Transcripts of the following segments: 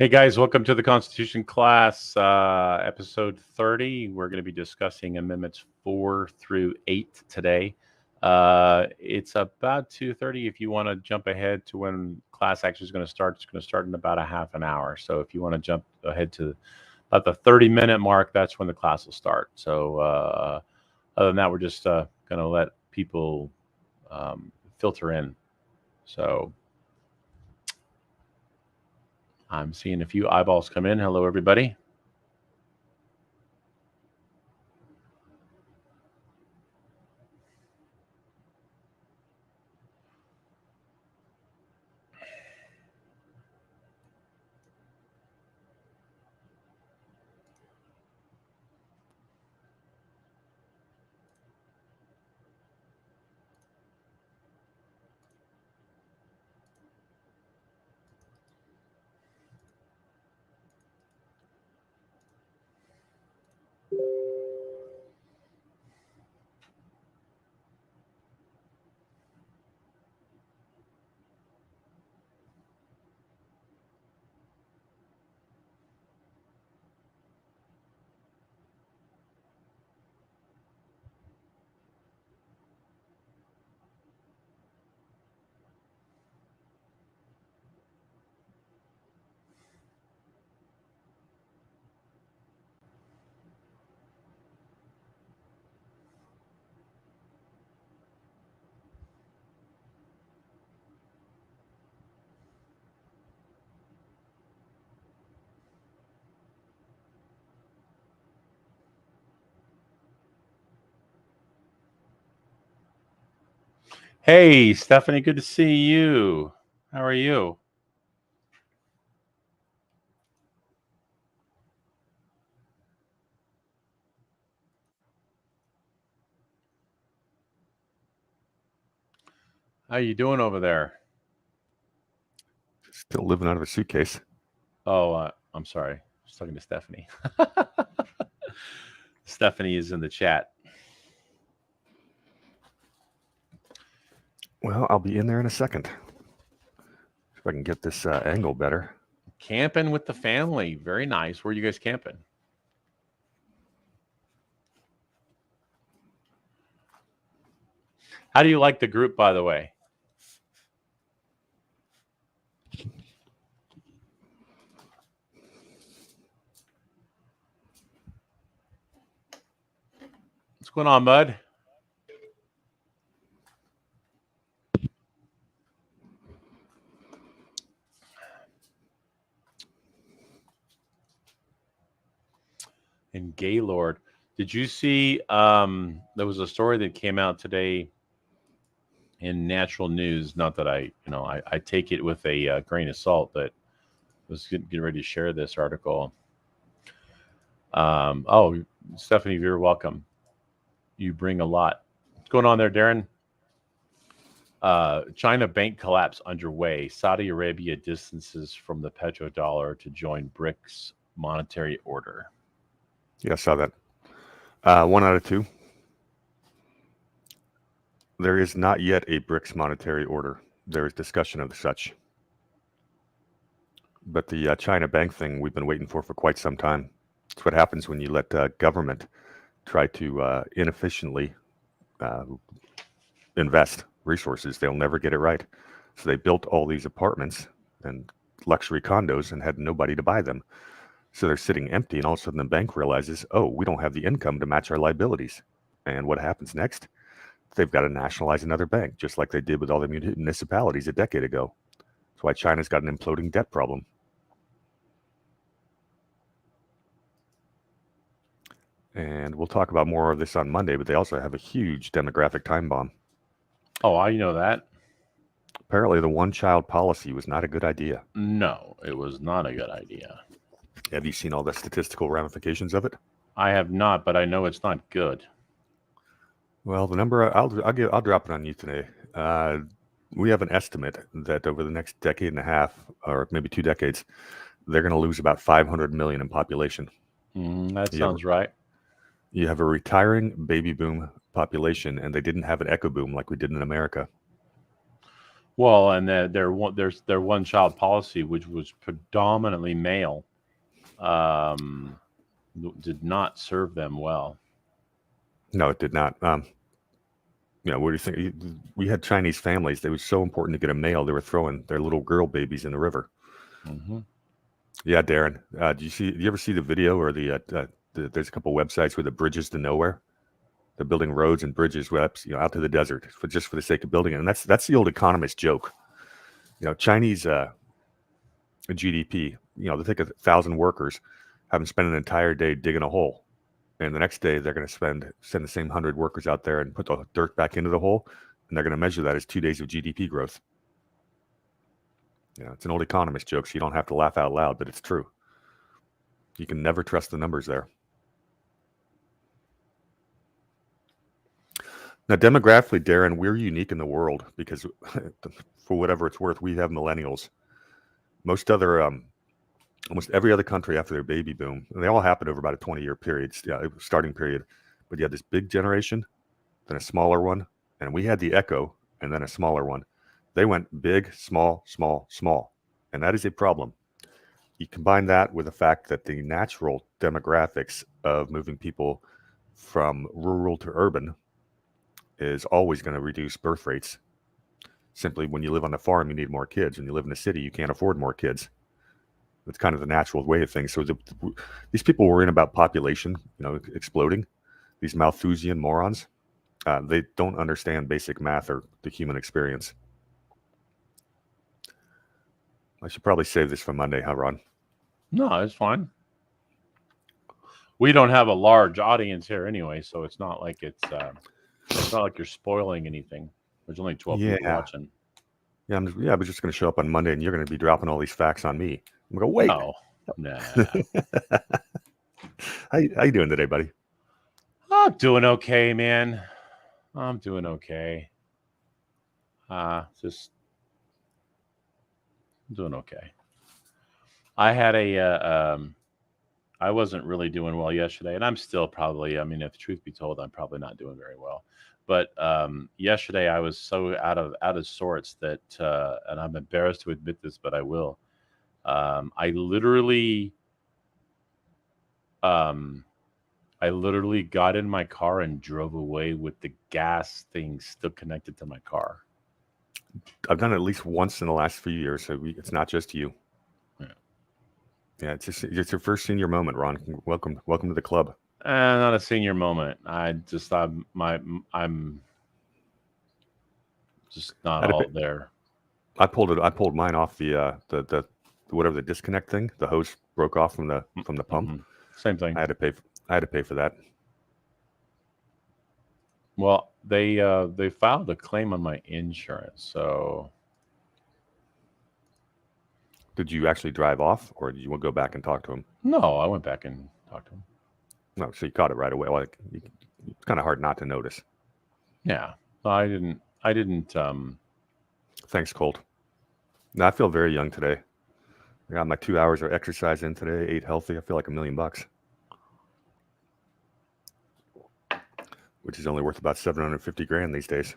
Hey guys, welcome to the Constitution class, episode 30. We're going to be discussing amendments 4 through 8 today. It's about 2:30. If you want to jump ahead to when class actually is going to start, it's going to start in about a half an hour. So if you want to jump ahead to about the 30-minute mark, that's when the class will start. So other than that, we're just going to let people filter in. So I'm seeing a few eyeballs come in. Hello, everybody. Hey, Stephanie, good to see you. How are you? How you doing over there? Still living out of a suitcase. Oh, I'm sorry. I was talking to Stephanie. Stephanie is in the chat. Well, I'll be in there in a second. If I can get this angle better. Camping with the family. Very nice. Where are you guys camping? How do you like the group, by the way? What's going on, bud? And Gaylord. Did you see there was a story that came out today in Natural News? Not that I take it with a grain of salt, but I was getting ready to share this article. Oh, Stephanie, you're welcome. You bring a lot. What's going on there, Darren? China bank collapse underway. Saudi Arabia distances from the petrodollar to join BRICS monetary order. Yeah, I saw that. 1 out of 2. There is not yet a BRICS monetary order. There is discussion of such. But the China bank thing we've been waiting for quite some time. It's what happens when you let government try to inefficiently invest resources. They'll never get it right. So they built all these apartments and luxury condos and had nobody to buy them. So they're sitting empty, and all of a sudden the bank realizes, oh, we don't have the income to match our liabilities. And what happens next? They've got to nationalize another bank, just like they did with all the municipalities a decade ago. That's why China's got an imploding debt problem. And we'll talk about more of this on Monday, but they also have a huge demographic time bomb. Oh, I know that. Apparently the one-child policy was not a good idea. No, it was not a good idea. Have you seen all the statistical ramifications of it? I have not, but I know it's not good. Well, the number I'll drop it on you today. We have an estimate that over the next decade and a half, or maybe 2 decades, they're going to lose about 500 million in population. That sounds right. You have a retiring baby boom population, and they didn't have an echo boom like we did in America. Well, and there's their one child policy, which was predominantly male, um, did not serve them well. No, it did not. What do you think? We had Chinese families. It was so important to get a male. They were throwing their little girl babies in the river. Mm-hmm. Yeah, Darren. Do you ever see the video or there's a couple websites with the bridges to nowhere? They're building roads and bridges out to the desert just for the sake of building it. And that's the old economist joke. Chinese GDP. They take 1,000 workers, have them spend an entire day digging a hole, and the next day they're going to send the same 100 workers out there and put the dirt back into the hole, and they're going to measure that as 2 days of GDP growth. It's an old economist joke, so you don't have to laugh out loud, but it's true. You can never trust the numbers there. Now, demographically, Darren, we're unique in the world because, for whatever it's worth, we have millennials. Almost every other country after their baby boom, and they all happened over about a 20-year period, starting period. But you had this big generation, then a smaller one, and we had the echo, and then a smaller one. They went big, small, small, small, and that is a problem. You combine that with the fact that the natural demographics of moving people from rural to urban is always going to reduce birth rates. Simply, when you live on the farm, you need more kids. When you live in the city, you can't afford more kids. It's kind of the natural way of things. So these people worrying about population, exploding, these Malthusian morons, they don't understand basic math or the human experience. I should probably save this for Monday, huh, Ron? No, it's fine. We don't have a large audience here anyway, so it's not like it's not like you're spoiling anything. There's only 12 people watching. Yeah, I was just going to show up on Monday, and you're going to be dropping all these facts on me. I'm going to wait. No, nah. How you doing today, buddy? I'm doing okay, man. I'm doing okay. Just doing okay. I had I wasn't really doing well yesterday, and I'm still probably, if truth be told, I'm probably not doing very well. But yesterday I was so out of sorts that, and I'm embarrassed to admit this, but I will. I literally got in my car and drove away with the gas thing still connected to my car. I've done it at least once in the last few years, so it's not just you. Yeah, it's your first senior moment, Ron. Welcome to the club. Not a senior moment. I'm just not all there. I pulled mine off the whatever the disconnect thing. The hose broke off from the pump. Mm-hmm. Same thing. I had to pay for that. Well, they filed a claim on my insurance, so. Did you actually drive off, or did you go back and talk to him? No, I went back and talked to him. No, so you caught it right away. Well, it's kind of hard not to notice. Yeah, I didn't. Thanks, Colt. No, I feel very young today. I got my 2 hours of exercise in today. Ate healthy. I feel like $1 million, which is only worth about $750,000 these days.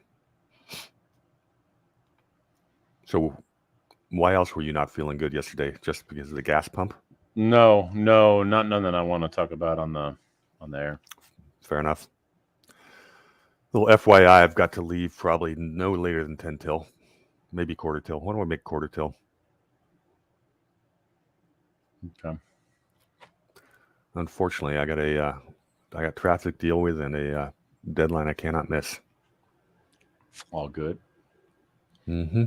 So, why else were you not feeling good yesterday? Just because of the gas pump? No, not none that I want to talk about on there. Fair enough. Little FYI, I've got to leave probably no later than 10 till, maybe quarter till. Why don't we make quarter till? Okay. Unfortunately, I got traffic to deal with and a deadline I cannot miss. All good. Mm-hmm.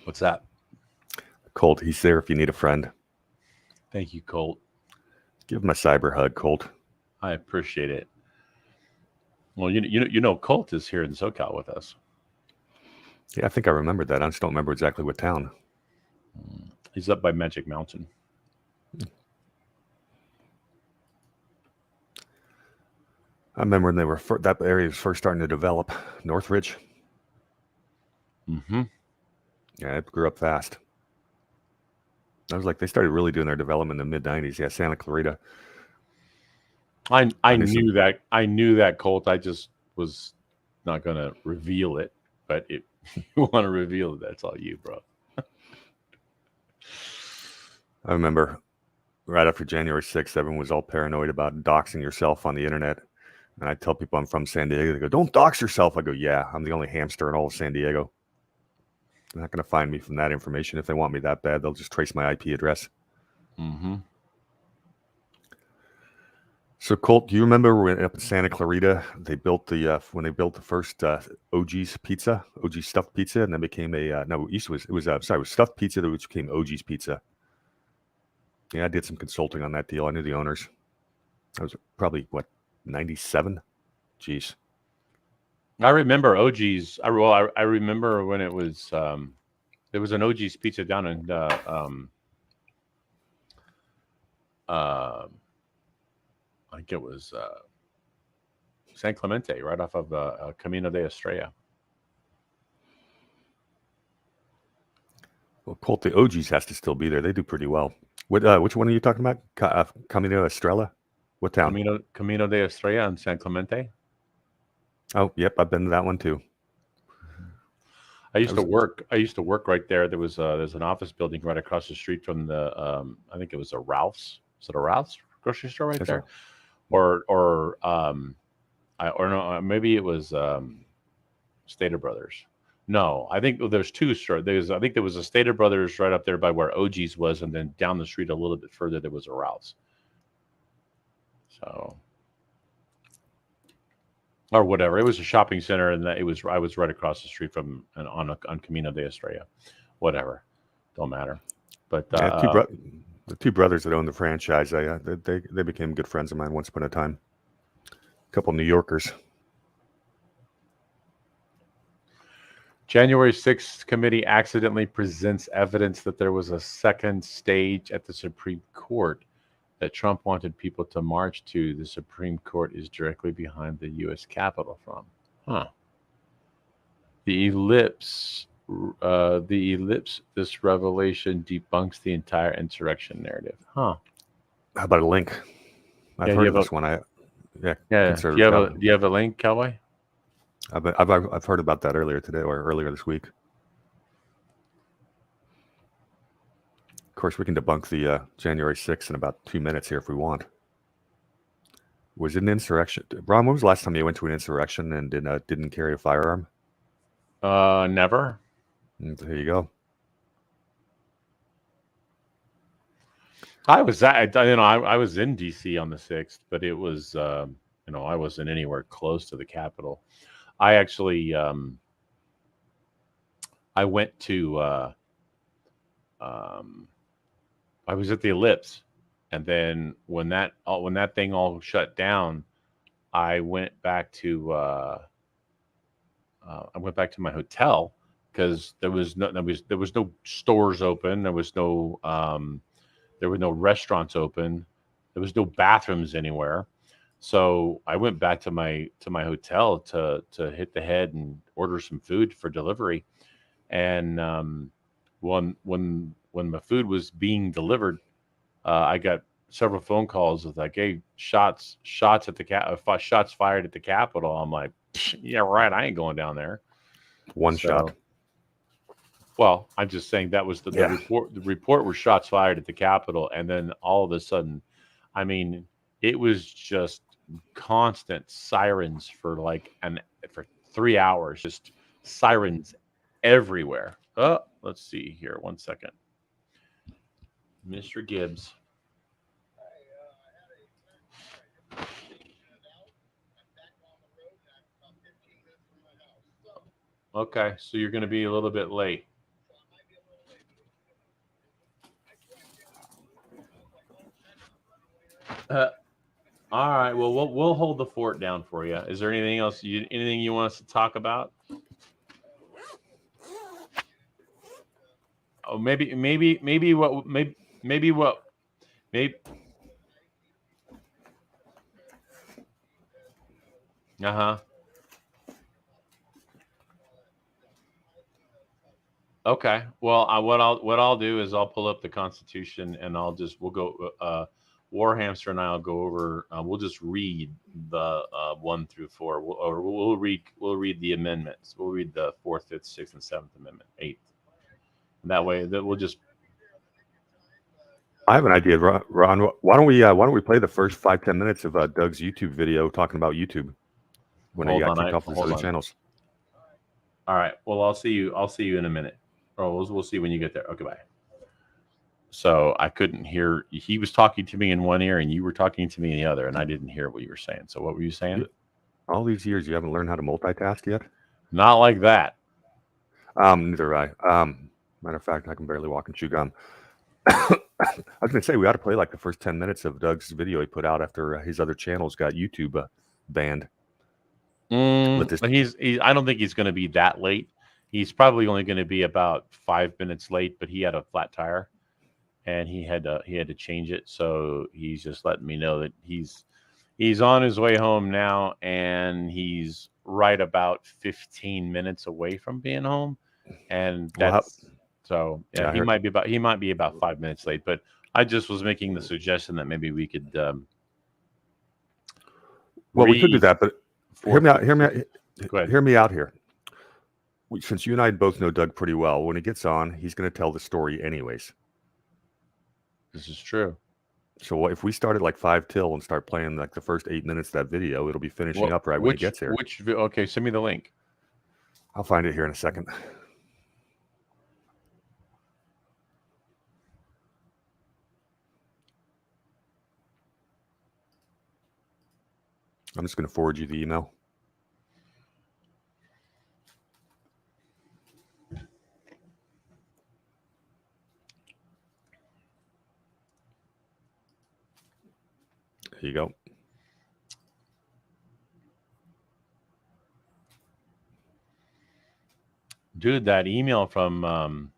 What's that? Colt, he's there if you need a friend. Thank you, Colt. Give him a cyber hug, Colt. I appreciate it. Well, Colt is here in SoCal with us. Yeah, I think I remembered that. I just don't remember exactly what town. He's up by Magic Mountain. I remember when that area was first starting to develop, Northridge. Mm-hmm. Yeah, it grew up fast. I was like, they started really doing their development in the mid-90s. Yeah, Santa Clarita. I knew that, Colt. I just was not going to reveal it, but if you want to reveal it, that's all you, bro. I remember right after January 6th, everyone was all paranoid about doxing yourself on the internet. And I tell people I'm from San Diego. They go, "Don't dox yourself." I go, "Yeah, I'm the only hamster in all of San Diego. They're not going to find me from that information. If they want me that bad, they'll just trace my IP address." Mm-hmm. So, Colt, do you remember when up in Santa Clarita they built the when they built the first OG's pizza, OG stuffed pizza, and then became a no, it was stuffed pizza that which became OG's pizza. Yeah, I did some consulting on that deal. I knew the owners. I was probably 97. Jeez. I remember OG's. I remember when it was there was an OG's pizza down in I think it was San Clemente, right off of Camino de Estrella. Well, Colt, the OGs has to still be there. They do pretty well. Which one are you talking about? Camino Estrella? What town? Camino de Estrella in San Clemente. Oh, yep, I've been to that one too. I used to work right there. There's an office building right across the street from the I think it was a Ralph's. Is it a Ralph's grocery store right there? Or no, maybe it was Stater Brothers. No, I think there's two stores. I think there was a Stater Brothers right up there by where OG's was, and then down the street a little bit further there was a Ralph's. So, or whatever. It was a shopping center, and I was right across the street from on Camino de Estrella. Whatever, don't matter. But the two brothers that own the franchise, they became good friends of mine once upon a time. A couple New Yorkers. January 6th committee accidentally presents evidence that there was a second stage at the Supreme Court that Trump wanted people to march to. The Supreme Court is directly behind the U.S. Capitol from. Huh. The ellipse, this revelation debunks the entire insurrection narrative. Huh. How about a link? I've heard of this one. Do you have a link, Cowboy? I've heard about that earlier today or earlier this week. Of course, we can debunk the January 6th in about 2 minutes here if we want. Was it an insurrection? Ron, when was the last time you went to an insurrection and didn't carry a firearm? Never. There you go. I was I was in DC on the 6th, but it was I wasn't anywhere close to the Capitol. I actually I went to I was at the Ellipse, and then when that thing all shut down, I went back to my hotel because there was no stores open, there was no restaurants open, there was no bathrooms anywhere. So I went back to my hotel to hit the head and order some food for delivery. And when my food was being delivered, I got several phone calls with like, "Hey, shots fired at the Capitol." I'm like, "Yeah, right. I ain't going down there." One shot. Well, I'm just saying that was the report. The report was shots fired at the Capitol, and then all of a sudden, I mean, it was just constant sirens for for 3 hours, just sirens everywhere. Oh, let's see here. 1 second. Mr. Gibbs. Okay, so you're going to be a little bit late. All right. Well, we'll hold the fort down for you. Is there anything else? Anything you want us to talk about? Oh, maybe. Uh-huh. Okay. Well, what I'll do is I'll pull up the Constitution and we'll Warhamster and I'll go over. We'll just read the 1 through 4, we'll read the amendments. We'll read the 4th, 5th, 6th, and 7th Amendment, 8th. And that way, that we'll just. I have an idea, Ron. Why don't we play the first 5-10 minutes of Doug's YouTube video talking about YouTube when he got kicked off his other channels? All right. Well, I'll see you in a minute. Or we'll see when you get there. Okay, bye. So I couldn't hear. He was talking to me in one ear, and you were talking to me in the other, and I didn't hear what you were saying. So what were you saying? All these years, you haven't learned how to multitask yet? Not like that. Neither I. Matter of fact, I can barely walk and chew gum. I was going to say we ought to play like the first 10 minutes of Doug's video he put out after his other channels got YouTube banned. I don't think he's going to be that late. He's probably only going to be about 5 minutes late, but he had a flat tire, and he had to change it. So he's just letting me know that he's on his way home now, and he's right about 15 minutes away from being home, and that's. So yeah, he might be about 5 minutes late, but I just was making the suggestion that maybe we could. We could do that, but hear me out. Go ahead. Hear me out here. Since you and I both know Doug pretty well, when he gets on, he's going to tell the story anyways. This is true. So if we start at like 5 till and start playing like the first 8 minutes of that video, it'll be finishing up right when he gets here. Okay, send me the link. I'll find it here in a second. I'm just going to forward you the email. Here you go. Dude, that email from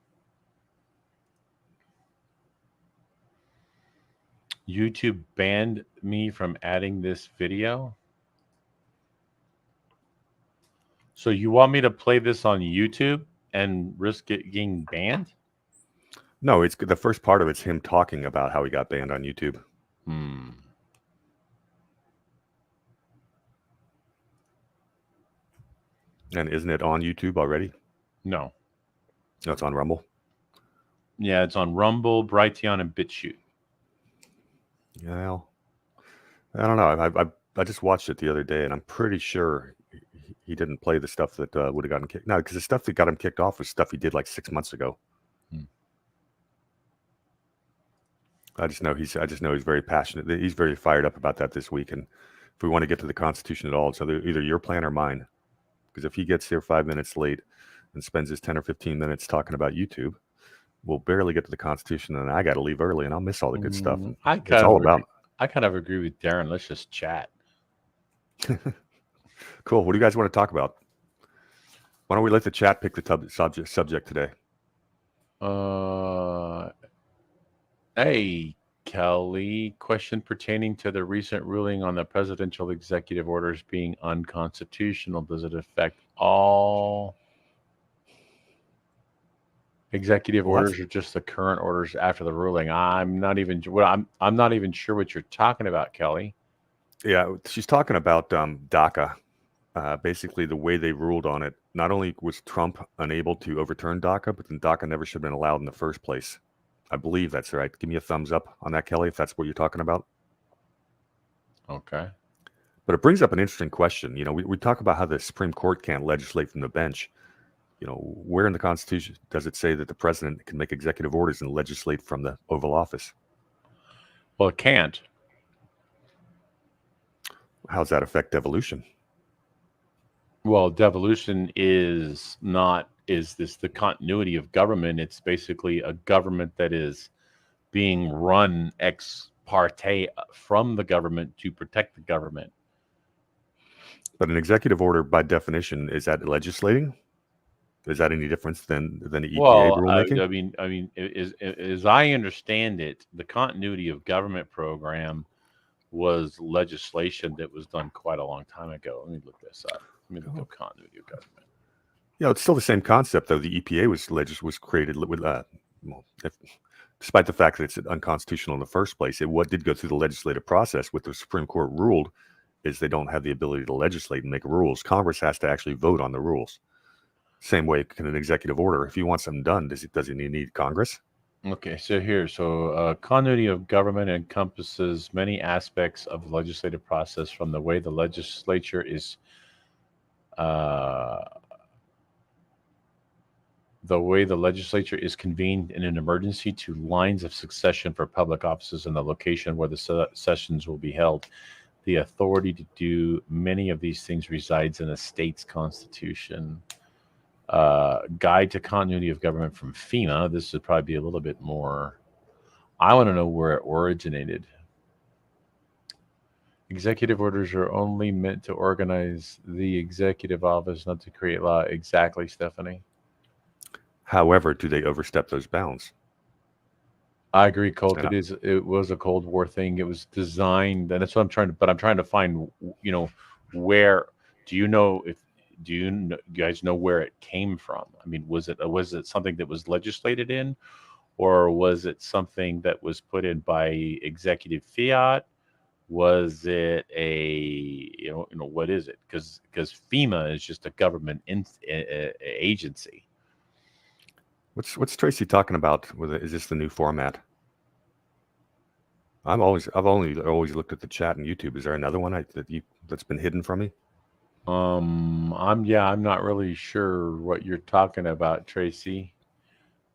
YouTube banned me from adding this video. So you want me to play this on YouTube and risk it getting banned? No, it's the first part of it's him talking about how he got banned on YouTube. And isn't it on YouTube already? No. No, it's on Rumble. Yeah, it's on Rumble, Brighteon, and BitChute. Yeah, I don't know. I just watched it the other day, and I'm pretty sure he didn't play the stuff that would have gotten kicked. No, because the stuff that got him kicked off was stuff he did like 6 months ago. I just know he's very passionate. He's very fired up about that this week. And if we want to get to the Constitution at all, it's either your plan or mine. Because if he gets here 5 minutes late and spends his 10 or 15 minutes talking about YouTube, we'll barely get to the Constitution, and I got to leave early, and I'll miss all the good stuff. It's all about. I kind of agree with Darren. Let's just chat. Cool. What do you guys want to talk about? Why don't we let the chat pick the subject today? Hey, Kelly. Question pertaining to the recent ruling on the presidential executive orders being unconstitutional. Does it affect all executive orders or just the current orders after the ruling? I'm not even sure what you're talking about, Kelly. Yeah, she's talking about DACA. Basically, the way they ruled on it, not only was Trump unable to overturn DACA, but then DACA never should have been allowed in the first place. I believe that's right. Give me a thumbs up on that, Kelly, if that's what you're talking about. Okay. But it brings up an interesting question. You know, we talk about how the Supreme Court can't legislate from the bench. You know, where in the Constitution does it say that the president can make executive orders and legislate from the Oval Office? Well, it can't. How does that affect devolution? Well, devolution is the continuity of government. It's basically a government that is being run ex parte from the government to protect the government. But an executive order, by definition, is that legislating? Is that any different than the EPA rulemaking? I mean, as I understand it, the continuity of government program was legislation that was done quite a long time ago. Let me look this up. Let me look up continuity of government. Yeah, it's still the same concept, though. The EPA was created with despite the fact that it's unconstitutional in the first place. What did go through the legislative process, what the Supreme Court ruled, is they don't have the ability to legislate and make rules. Congress has to actually vote on the rules. Same way can an executive order. If you want something done, does it need Congress? Okay, so continuity of government encompasses many aspects of the legislative process, from the way the legislature is convened in an emergency, to lines of succession for public offices and the location where the sessions will be held. The authority to do many of these things resides in a state's constitution. Guide to continuity of government from FEMA. This would probably be a little bit more. I want to know where it originated. Executive orders are only meant to organize the executive office, not to create law. Exactly, Stephanie. However, do they overstep those bounds? I agree, Colt. Yeah. It was a Cold War thing. It was designed, and that's what I'm trying to find. Where do you guys know where it came from? I mean, was it something that was legislated in, or was it something that was put in by executive fiat? Was it what is it? Because FEMA is just a government agency. What's Tracy talking about? Is this the new format? I've only looked at the chat and YouTube. Is there another one that's been hidden from me? I'm not really sure what you're talking about, Tracy.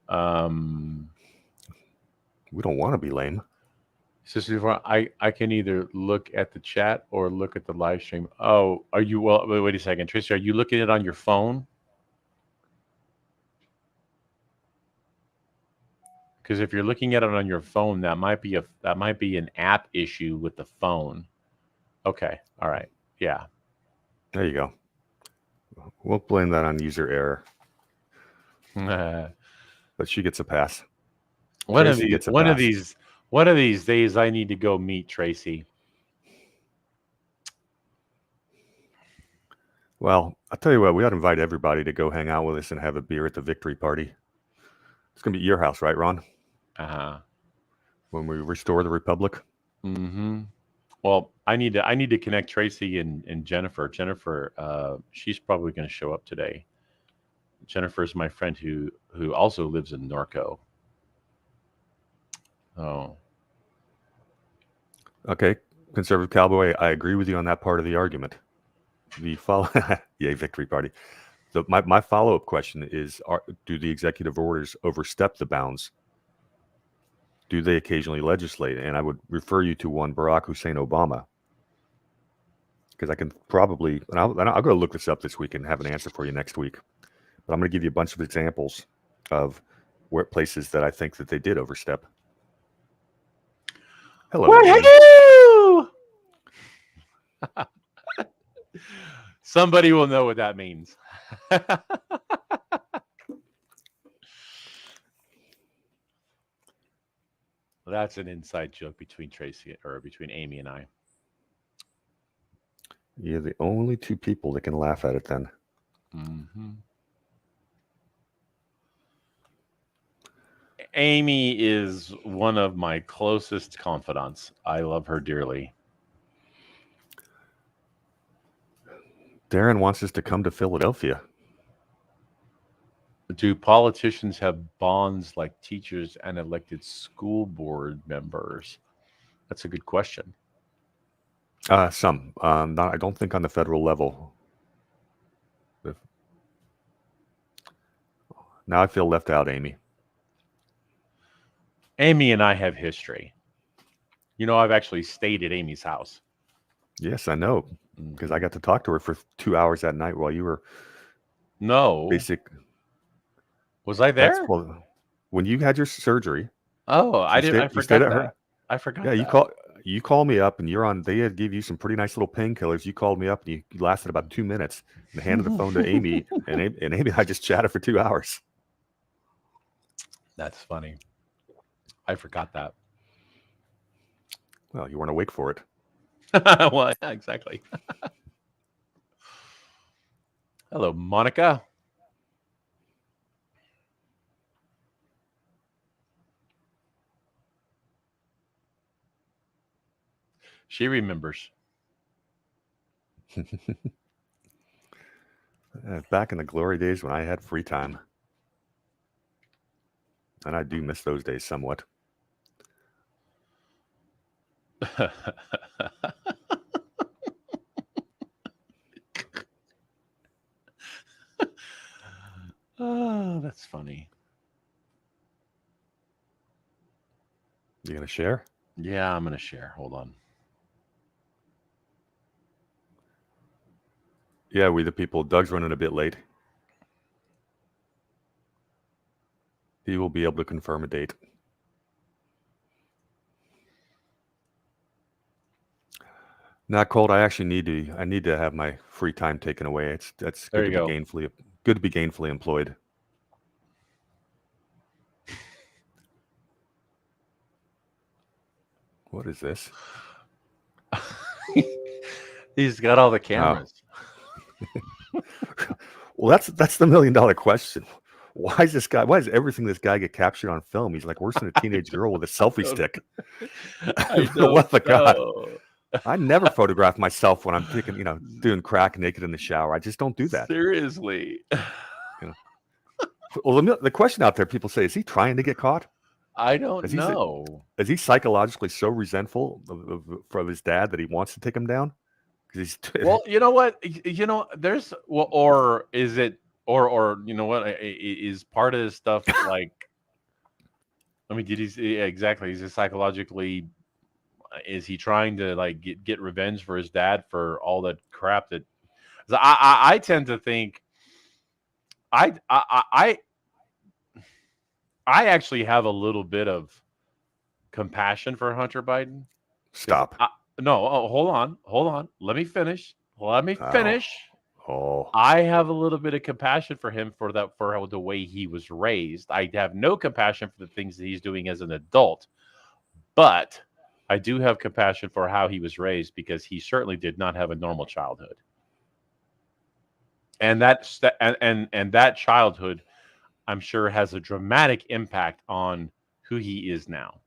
We don't want to be lame. So I can either look at the chat or look at the live stream. Oh, are you? Well, wait a second, Tracy. Are you looking at it on your phone? Because if you're looking at it on your phone, that might be an app issue with the phone. Okay. All right. Yeah. There you go. We'll blame that on user error. But she gets a pass. One of these days, I need to go meet Tracy. Well, I'll tell you what, we ought to invite everybody to go hang out with us and have a beer at the victory party. It's going to be at your house, right, Ron? Uh-huh. When we restore the Republic. Mm-hmm. Well, I need to connect Tracy and Jennifer. Jennifer, she's probably going to show up today. Jennifer is my friend who also lives in Norco. Oh. Okay, Conservative Cowboy, I agree with you on that part of the argument. Yay, victory party. My follow-up question is, do the executive orders overstep the bounds? Do they occasionally legislate? And I would refer you to one Barack Hussein Obama, because I can probably, and I'll go look this up this week and have an answer for you next week. But I'm going to give you a bunch of examples of places that I think that they did overstep. Hello. Somebody will know what that means. That's an inside joke between Amy and I. You're the only two people that can laugh at it then. Mm-hmm. Amy is one of my closest confidants. I love her dearly. Darren wants us to come to Philadelphia. Do politicians have bonds like teachers and elected school board members? That's a good question. Some. I don't think on the federal level. Now I feel left out, Amy. Amy and I have history. I've actually stayed at Amy's house. Yes, I know, because I got to talk to her for 2 hours that night while you were. No. Was I there? When you had your surgery. Oh, I didn't. I forgot that. I forgot. Yeah, you called me up, and you're on. They had give you some pretty nice little painkillers. You called me up, and you lasted about 2 minutes, and handed the phone to Amy, and Amy and I just chatted for 2 hours. That's funny. I forgot that. Well, you weren't awake for it. Well, yeah, exactly. Hello, Monica. She remembers. Back in the glory days when I had free time. And I do miss those days somewhat. Oh, that's funny. You gonna share? Yeah, I'm going to share. Hold on. Yeah, we the people. Doug's running a bit late. He will be able to confirm a date. Not cold. I actually need to have my free time taken away. That's There good you to be gainfully employed. What is this? He's got all the cameras. Well, that's the $1 million question. Why is everything this guy get captured on film? He's like worse than a teenage girl with a selfie stick. I don't What the God? know. I never photograph myself when I'm doing crack naked in the shower. I just don't do that. Seriously. Well, the question out there, people say, is he trying to get caught? I don't know. Is he psychologically so resentful of his dad that he wants to take him down? Well, you know what? There's or is it or you know what is part of this stuff like? I mean, exactly? Is it psychologically? Is he trying to like get revenge for his dad for all that crap that? I tend to think. I actually have a little bit of compassion for Hunter Biden. Stop. No, hold on. Let me finish. Oh. I have a little bit of compassion for him for the way he was raised. I have no compassion for the things that he's doing as an adult, but I do have compassion for how he was raised because he certainly did not have a normal childhood. And that childhood, I'm sure, has a dramatic impact on who he is now.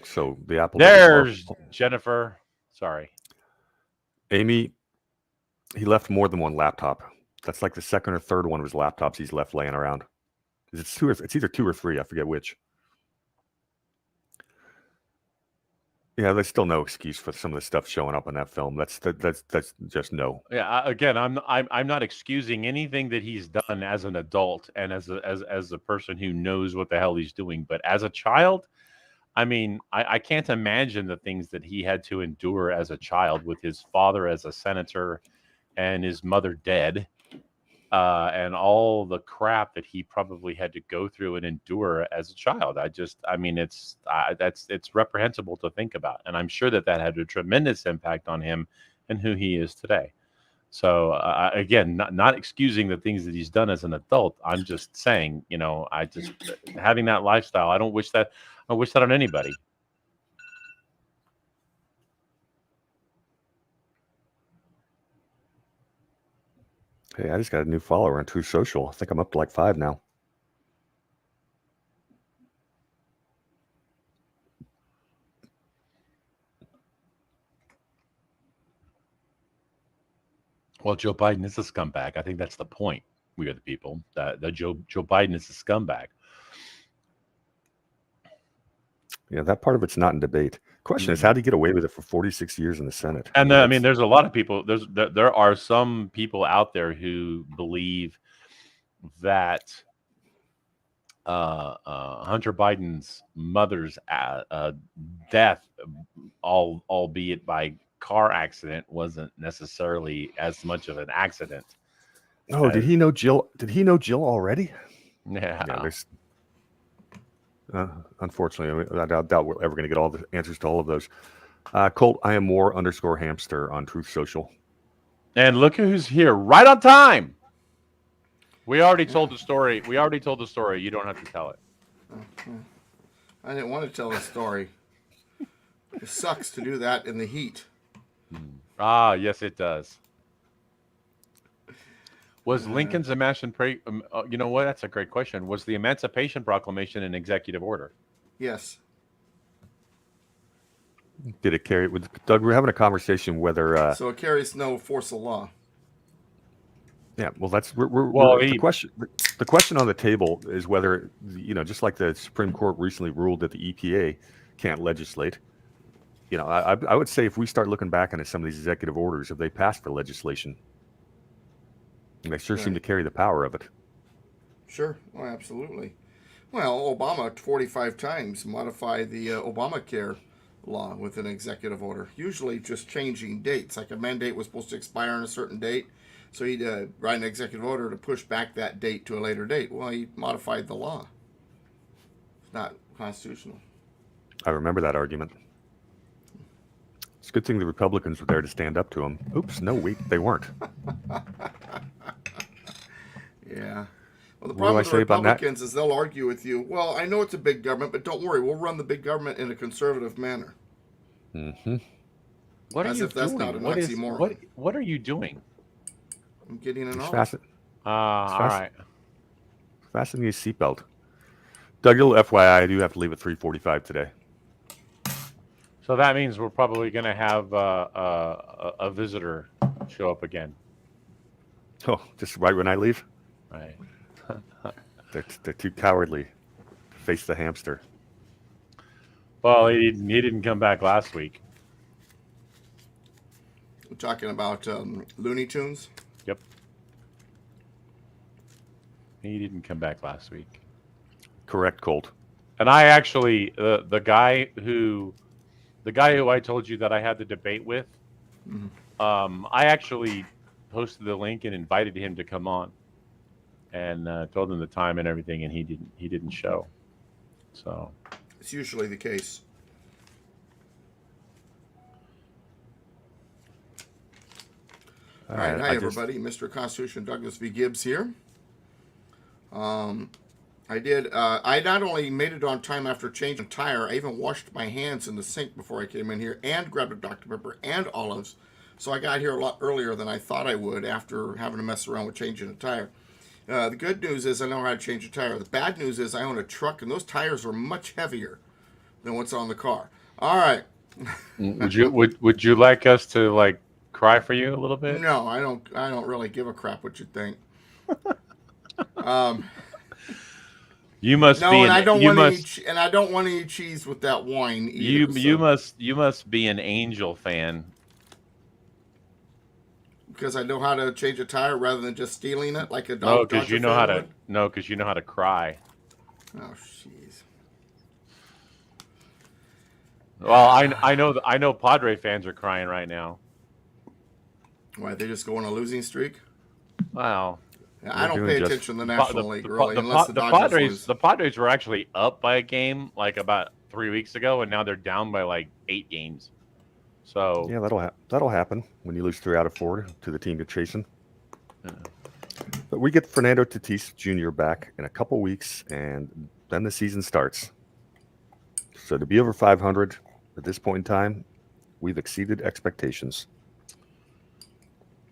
So the Apple. There's Jennifer. Sorry, Amy. He left more than one laptop. That's like the second or third one of his laptops he's left laying around. It's either 2 or 3. I forget which. Yeah, there's still no excuse for some of the stuff showing up in that film. That's just no. Yeah, again, I'm not excusing anything that he's done as an adult and as a person who knows what the hell he's doing. But as a child, I mean, I can't imagine the things that he had to endure as a child with his father as a senator and his mother dead, and all the crap that he probably had to go through and endure as a child. It's reprehensible to think about, and I'm sure that had a tremendous impact on him and who he is today. So again, not excusing the things that he's done as an adult. I'm just saying, having that lifestyle. I wish that on anybody. Hey, I just got a new follower on Truth Social. I think I'm up to like 5 now. Well, Joe Biden is a scumbag. I think that's the point. We are the people. That Joe Biden is a scumbag. Yeah, that part of it's not in debate. Question is, how did he get away with it for 46 years in the Senate? And I mean, there's a lot of people. There are some people out there who believe that Hunter Biden's mother's death, albeit by car accident, wasn't necessarily as much of an accident. Oh, did he know Jill? Did he know Jill already? Yeah. Unfortunately, I doubt we're ever going to get all the answers to all of those. Colt, I am _hamster on Truth Social. And look who's here, right on time. We already told the story. You don't have to tell it. I didn't want to tell the story. It sucks to do that in the heat. Ah, yes, it does. Was Lincoln's emancipation? You know what? That's a great question. Was the Emancipation Proclamation an executive order? Yes. Did it carry? With Doug, we're having a conversation whether. So it carries no force of law. Yeah, well, that's Well, the question. The question on the table is whether, just like the Supreme Court recently ruled that the EPA can't legislate. I would say if we start looking back on some of these executive orders, if they passed the legislation, and they sure seem to carry the power of it. Sure, well, absolutely. Well, Obama 45 times modified the Obamacare law with an executive order, usually just changing dates. Like a mandate was supposed to expire on a certain date, so he'd write an executive order to push back that date to a later date. Well, he modified the law. It's not constitutional. I remember that argument. It's a good thing the Republicans were there to stand up to him. Oops, no, they weren't. Yeah. Well, the problem with the Republicans is they'll argue with you, well, I know it's a big government, but don't worry, we'll run the big government in a conservative manner. Mm-hmm. What are As you if that's doing? not an oxymoron. What are you doing? I'm getting an offer. All right. Fasten your seatbelt. Doug, FYI, I do have to leave at 3:45 today. So that means we're probably going to have a visitor show up again. Oh, just right when I leave? Right. They're too cowardly to face the hamster. Well, he didn't come back last week. We're talking about Looney Tunes? Yep. He didn't come back last week. Correct, Colt. And I actually, the guy who I told you that I had the debate with, I actually posted the link and invited him to come on, and told him the time and everything, and he didn't show. So it's usually the case. All right, hi everybody. Mr. Constitution Douglas V. Gibbs here. I not only made it on time after changing a tire, I even washed my hands in the sink before I came in here and grabbed a Dr. Pepper and olives. So I got here a lot earlier than I thought I would after having to mess around with changing a tire. The good news is I know how to change a tire. The bad news is I own a truck and those tires are much heavier than what's on the car. All right. Would you like us to cry for you a little bit? No, I don't really give a crap what you think. You must no, be. And I don't want to eat cheese with that wine either. You must be an Angel fan. Because I know how to change a tire rather than just stealing it like a dog. No, because you know how to. No, because you know how to cry. Oh, jeez. Well, I know Padre fans are crying right now. Why, they just go on a losing streak? Wow. I don't pay attention to the National League, really, unless the Dodgers lose. The Padres were actually up by a game about 3 weeks ago, and now they're down by 8 games. So yeah, that'll happen when you lose 3 out of 4 to the team you're chasing. Yeah. But we get Fernando Tatis Jr. back in a couple weeks, and then the season starts. So to be over 500 at this point in time, we've exceeded expectations.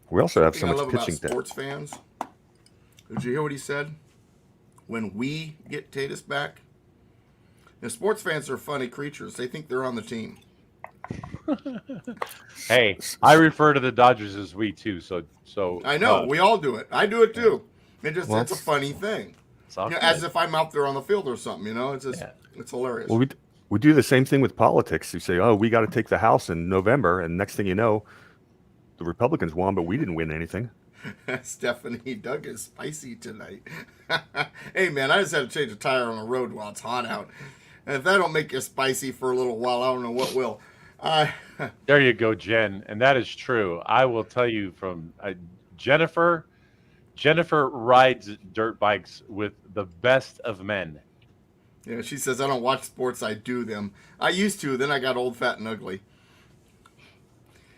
We also have so much pitching depth. Sports fans. Did you hear what he said? When we get Tatis back? Now, sports fans are funny creatures. They think they're on the team. Hey, I refer to the Dodgers as we too. So I know we all do it. I do it too. It's a funny thing. As if I'm out there on the field or something. It's hilarious. Well, we do the same thing with politics. You say, "Oh, we got to take the House in November," and next thing you know, the Republicans won, but we didn't win anything. Stephanie, Doug is spicy tonight. Hey, man, I just had to change a tire on the road while it's hot out. And if that don't make you spicy for a little while, I don't know what will. There you go, Jen. And that is true. I will tell you from Jennifer rides dirt bikes with the best of men. Yeah, she says, I don't watch sports, I do them. I used to, then I got old, fat, and ugly.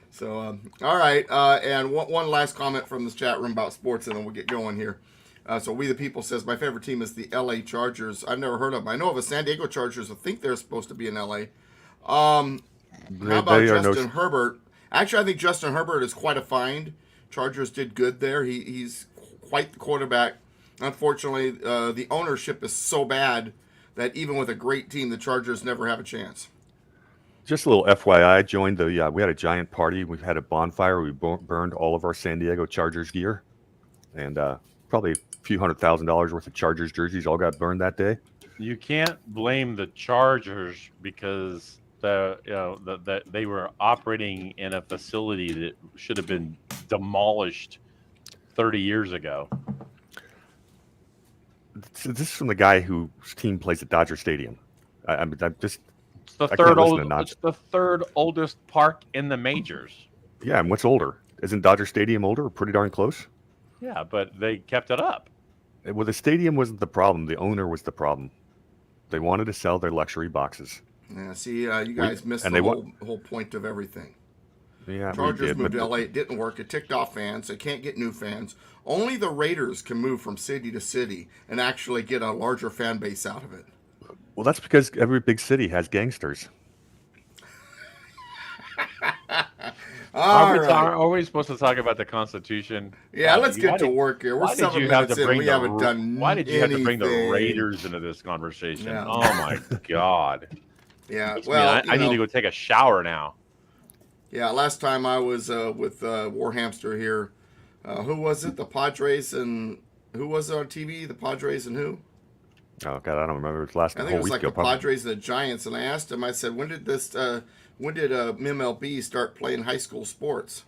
So, all right, and one last comment from this chat room about sports, and then we'll get going here. So We the People says, my favorite team is the L.A. Chargers. I've never heard of them. I know of a San Diego Chargers. I think they're supposed to be in L.A. How about Justin Herbert? Actually, I think Justin Herbert is quite a find. Chargers did good there. He's quite the quarterback. Unfortunately, the ownership is so bad that even with a great team, the Chargers never have a chance. Just a little FYI, I joined the, we had a giant party. We had a bonfire. We burned all of our San Diego Chargers gear. And probably a few $100,000 worth of Chargers jerseys all got burned that day. You can't blame the Chargers because that they were operating in a facility that should have been demolished 30 years ago. This is from the guy whose team plays at Dodger Stadium. I'm just. It's the I third can't listen oldest. to not- It's the third oldest park in the majors. Yeah, and what's older? Isn't Dodger Stadium older or pretty darn close? Yeah, but they kept it up. Well, the stadium wasn't the problem. The owner was the problem. They wanted to sell their luxury boxes. Yeah, see, you guys missed and the they whole point of everything. Yeah, Chargers moved to but LA. It didn't work. It ticked off fans. They can't get new fans. Only the Raiders can move from city to city and actually get a larger fan base out of it. well, that's because every big city has gangsters. Are we supposed to talk about the Constitution? Yeah, let's get to work here. We're Why did 7 you have minutes to in. bring We the? haven't done Why did you have to bring the anything. Raiders into this conversation? Yeah. Oh my God! Yeah, Makes well, me- I need to go take a shower now. Yeah, last time I was with Warhamster here, who was it? The Padres and who was it on TV? The Padres and who? Oh God, I don't remember. It was last I a think it whole was week like ago. the probably. Padres and the Giants. And I asked him, I said, when did MLB start playing high school sports?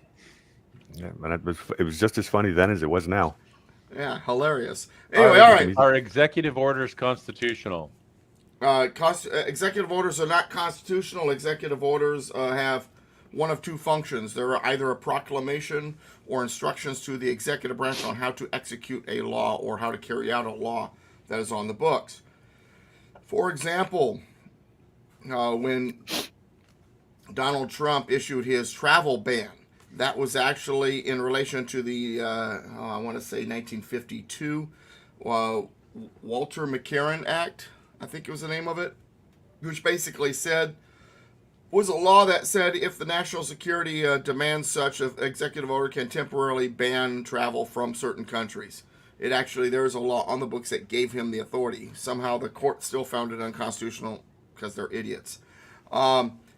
Yeah, and it was just as funny then as it was now. Yeah, hilarious. Anyway, all right. Are executive orders constitutional? Executive orders are not constitutional. Executive orders have one of two functions. They're either a proclamation or instructions to the executive branch on how to execute a law or how to carry out a law that is on the books. For example, when Donald Trump issued his travel ban, that was actually in relation to the, I want to say 1952, Walter McCarran Act, I think it was the name of it, which basically was a law that said if the national security demands such, an executive order can temporarily ban travel from certain countries. There is a law on the books that gave him the authority. Somehow the court still found it unconstitutional because they're idiots.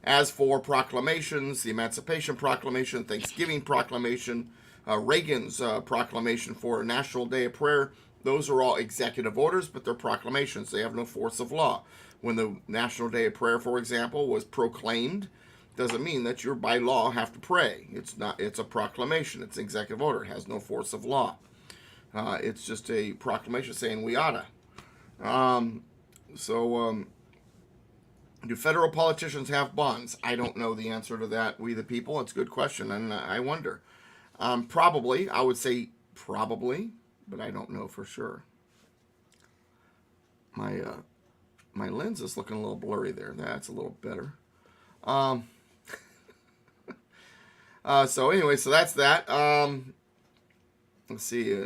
As for proclamations, the Emancipation Proclamation, Thanksgiving Proclamation, Reagan's proclamation for a National Day of Prayer, those are all executive orders, but they're proclamations. They have no force of law. When the National Day of Prayer, for example, was proclaimed, doesn't mean that you by law have to pray. It's a proclamation. It's an executive order. It has no force of law. It's just a proclamation saying we oughta. Do federal politicians have bonds? I don't know the answer to that. We the people, it's a good question, and I wonder. Probably, I would say probably, but I don't know for sure. My lens is looking a little blurry there. That's a little better. So that's that. Let's see.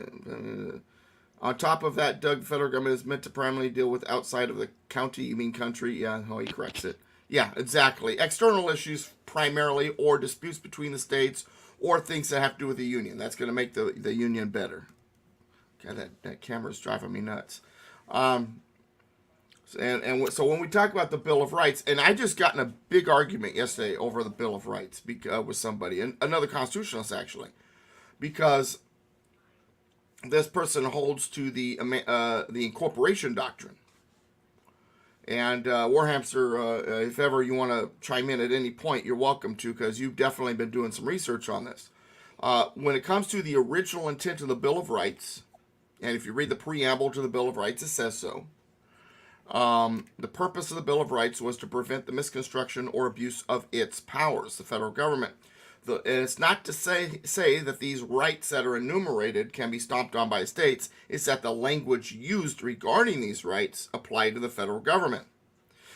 On top of that, Doug, the federal government is meant to primarily deal with outside of the county. You mean country? Yeah, he corrects it. Yeah, exactly. External issues primarily, or disputes between the states, or things that have to do with the union. That's going to make the union better. God, that camera's driving me nuts. So when we talk about the Bill of Rights, and I just got in a big argument yesterday over the Bill of Rights with somebody, and another constitutionalist actually, because this person holds to the incorporation doctrine. And Warhamster, if ever you want to chime in at any point, you're welcome to, because you've definitely been doing some research on this. When it comes to the original intent of the Bill of Rights, and if you read the preamble to the Bill of Rights, it says so. The purpose of the Bill of Rights was to prevent the misconstruction or abuse of its powers, the federal government. And it's not to say that these rights that are enumerated can be stomped on by states. It's that the language used regarding these rights apply to the federal government.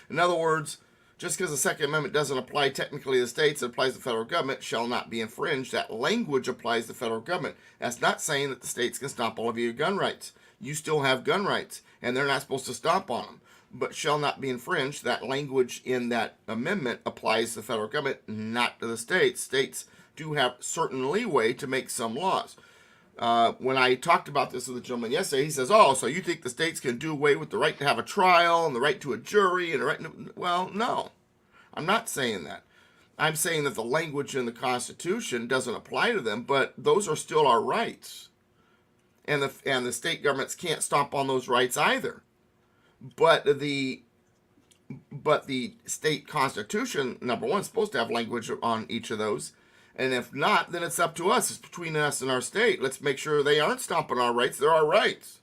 In other words, just because the Second Amendment doesn't apply technically to the states, it applies to the federal government, shall not be infringed. That language applies to the federal government. That's not saying that the states can stomp all of your gun rights. You still have gun rights, and they're not supposed to stomp on them. But shall not be infringed. That language in that amendment applies to the federal government, not to the states. States do have certain leeway to make some laws. When I talked about this with a gentleman yesterday, he says, "Oh, so you think the states can do away with the right to have a trial and the right to a jury and the right to..." Well, no. I'm not saying that. I'm saying that the language in the Constitution doesn't apply to them, but those are still our rights. And the state governments can't stomp on those rights either. But the state constitution, number one, is supposed to have language on each of those. And if not, then it's up to us. It's between us and our state. Let's make sure they aren't stomping our rights. They're our rights.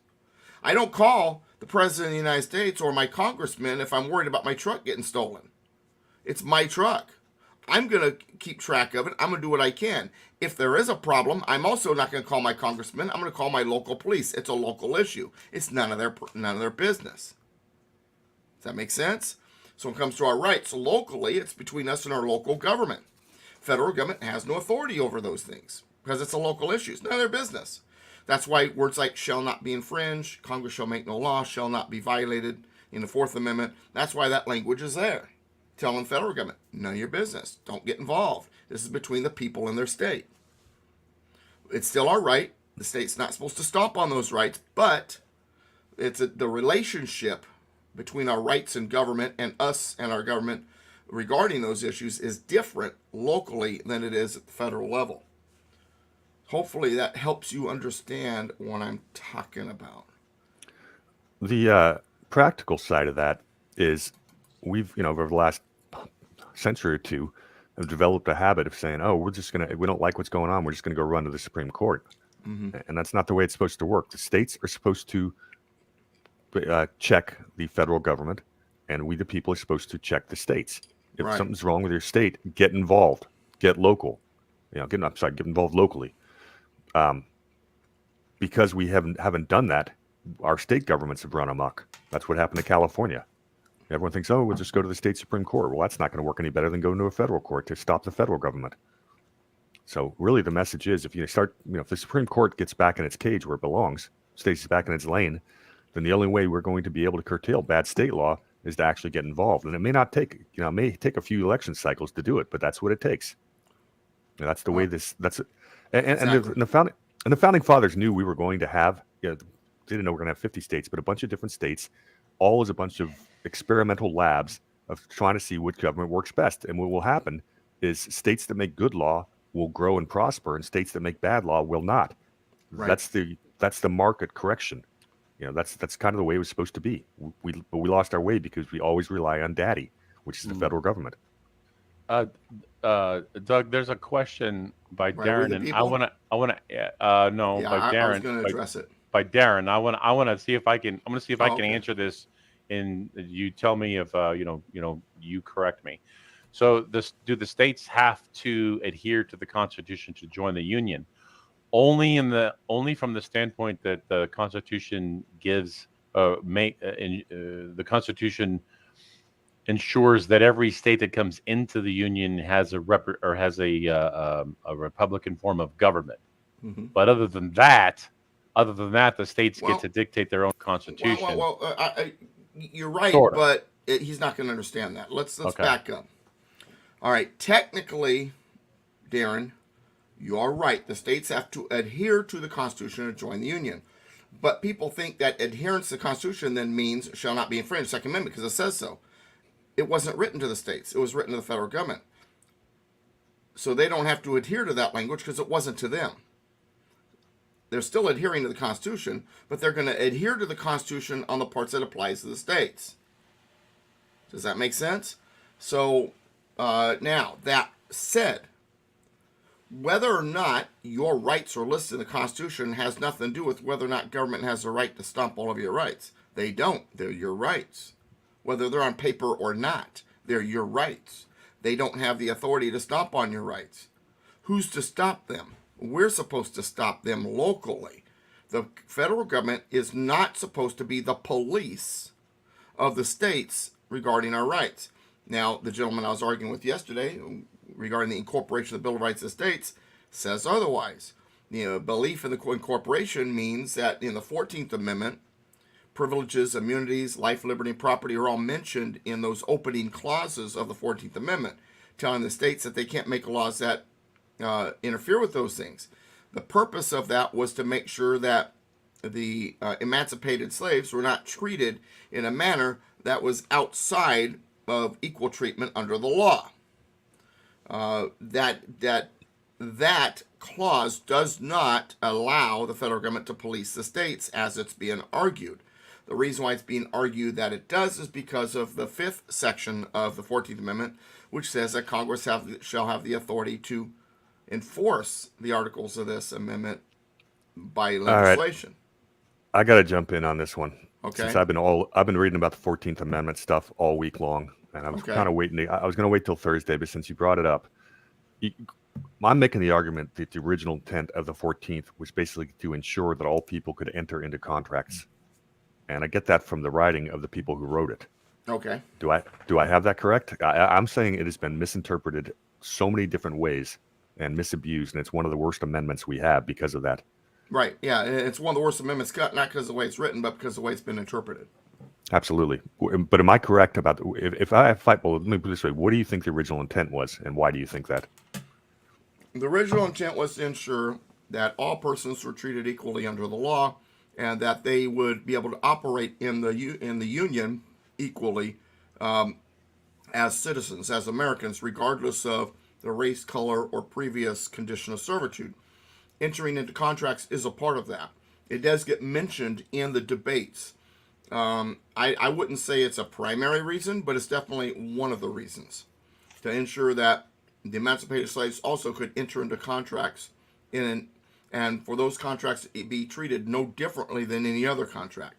I don't call the President of the United States or my congressman if I'm worried about my truck getting stolen. It's my truck. I'm going to keep track of it. I'm going to do what I can. If there is a problem, I'm also not going to call my congressman. I'm going to call my local police. It's a local issue. It's none of their business. Does that make sense? So when it comes to our rights locally, it's between us and our local government. Federal government has no authority over those things because it's a local issue. It's none of their business. That's why words like shall not be infringed, Congress shall make no law, shall not be violated in the Fourth Amendment. That's why that language is there. Telling the federal government, none of your business. Don't get involved. This is between the people and their state. It's still our right. The state's not supposed to stomp on those rights, but it's the relationship between our rights and government and us and our government regarding those issues is different locally than it is at the federal level. Hopefully that helps you understand what I'm talking about. The practical side of that is we've, over the last century or two, have developed a habit of saying, oh, we don't like what's going on. We're just going to go run to the Supreme Court. Mm-hmm. And that's not the way it's supposed to work. The states are supposed to check the federal government, and we, the people, are supposed to check the states. If something's wrong with your state, get involved, get local, get involved locally. Because we haven't done that, our state governments have run amok. That's what happened to California. Everyone thinks, oh, we'll just go to the state Supreme Court. Well, that's not going to work any better than going to a federal court to stop the federal government. So really the message is if the Supreme Court gets back in its cage where it belongs, stays back in its lane, then the only way we're going to be able to curtail bad state law is to actually get involved. And it may not take, it may take a few election cycles to do it, but that's what it takes. And that's the way that's it. And the founding fathers knew we were going to have, they didn't know we were going to have 50 states, but a bunch of different states, all as a bunch of experimental labs of trying to see which government works best. And what will happen is states that make good law will grow and prosper, and states that make bad law will not. Right. That's the market correction. That's kind of the way it was supposed to be. But we lost our way because we always rely on daddy, which is the federal government. Doug, there's a question by Darren, and I want to by Darren. I was going to address it. By Darren, I want to see if I can. I'm going to see if I can answer this, and you tell me if you correct me. So do the states have to adhere to the Constitution to join the Union? Only from the standpoint that the Constitution gives the Constitution ensures that every state that comes into the Union has a Republican form of government. Mm-hmm. But other than that, the states get to dictate their own Constitution. You're right, sort of. But he's not going to understand that. Let's back up. All right, technically, Darren, you are right. The states have to adhere to the Constitution to join the Union. But people think that adherence to the Constitution then means shall not be infringed, Second Amendment, because it says so. It wasn't written to the states. It was written to the federal government. So they don't have to adhere to that language because it wasn't to them. They're still adhering to the Constitution, but they're going to adhere to the Constitution on the parts that applies to the states. Does that make sense? So now, that said, whether or not your rights are listed in the Constitution has nothing to do with whether or not government has the right to stomp all of your rights. They don't. They're your rights. Whether they're on paper or not, they're your rights. They don't have the authority to stomp on your rights. Who's to stop them? We're supposed to stop them locally. The federal government is not supposed to be the police of the states regarding our rights. Now, the gentleman I was arguing with yesterday regarding the incorporation of the Bill of Rights of the States says otherwise. Belief in the incorporation means that in the 14th Amendment, privileges, immunities, life, liberty, and property are all mentioned in those opening clauses of the 14th Amendment, telling the states that they can't make laws that interfere with those things. The purpose of that was to make sure that the emancipated slaves were not treated in a manner that was outside of equal treatment under the law. That clause does not allow the federal government to police the states, as it's being argued. The reason why it's being argued that it does is because of the 5th section of the 14th Amendment, which says that Congress shall have the authority to enforce the articles of this amendment by legislation. I got to jump in on this one. Okay. Since I've been reading about the 14th Amendment stuff all week long, and I was kind of waiting. I was going to wait till Thursday, but since you brought it up, I'm making the argument that the original intent of the 14th was basically to ensure that all people could enter into contracts. And I get that from the writing of the people who wrote it. Okay. Do I have that correct? I'm saying it has been misinterpreted so many different ways and misused, and it's one of the worst amendments we have because of that. Right. Yeah, it's one of the worst amendments, not because of the way it's written, but because of the way it's been interpreted. Absolutely. But am I correct about if I fight? Well, let me put it this way: what do you think the original intent was, and why do you think that? The original intent was to ensure that all persons were treated equally under the law, and that they would be able to operate in the union equally as citizens, as Americans, regardless of their race, color, or previous condition of servitude. Entering into contracts is a part of that. It does get mentioned in the debates. I wouldn't say it's a primary reason, but it's definitely one of the reasons to ensure that the emancipated slaves also could enter into contracts and for those contracts to be treated no differently than any other contract.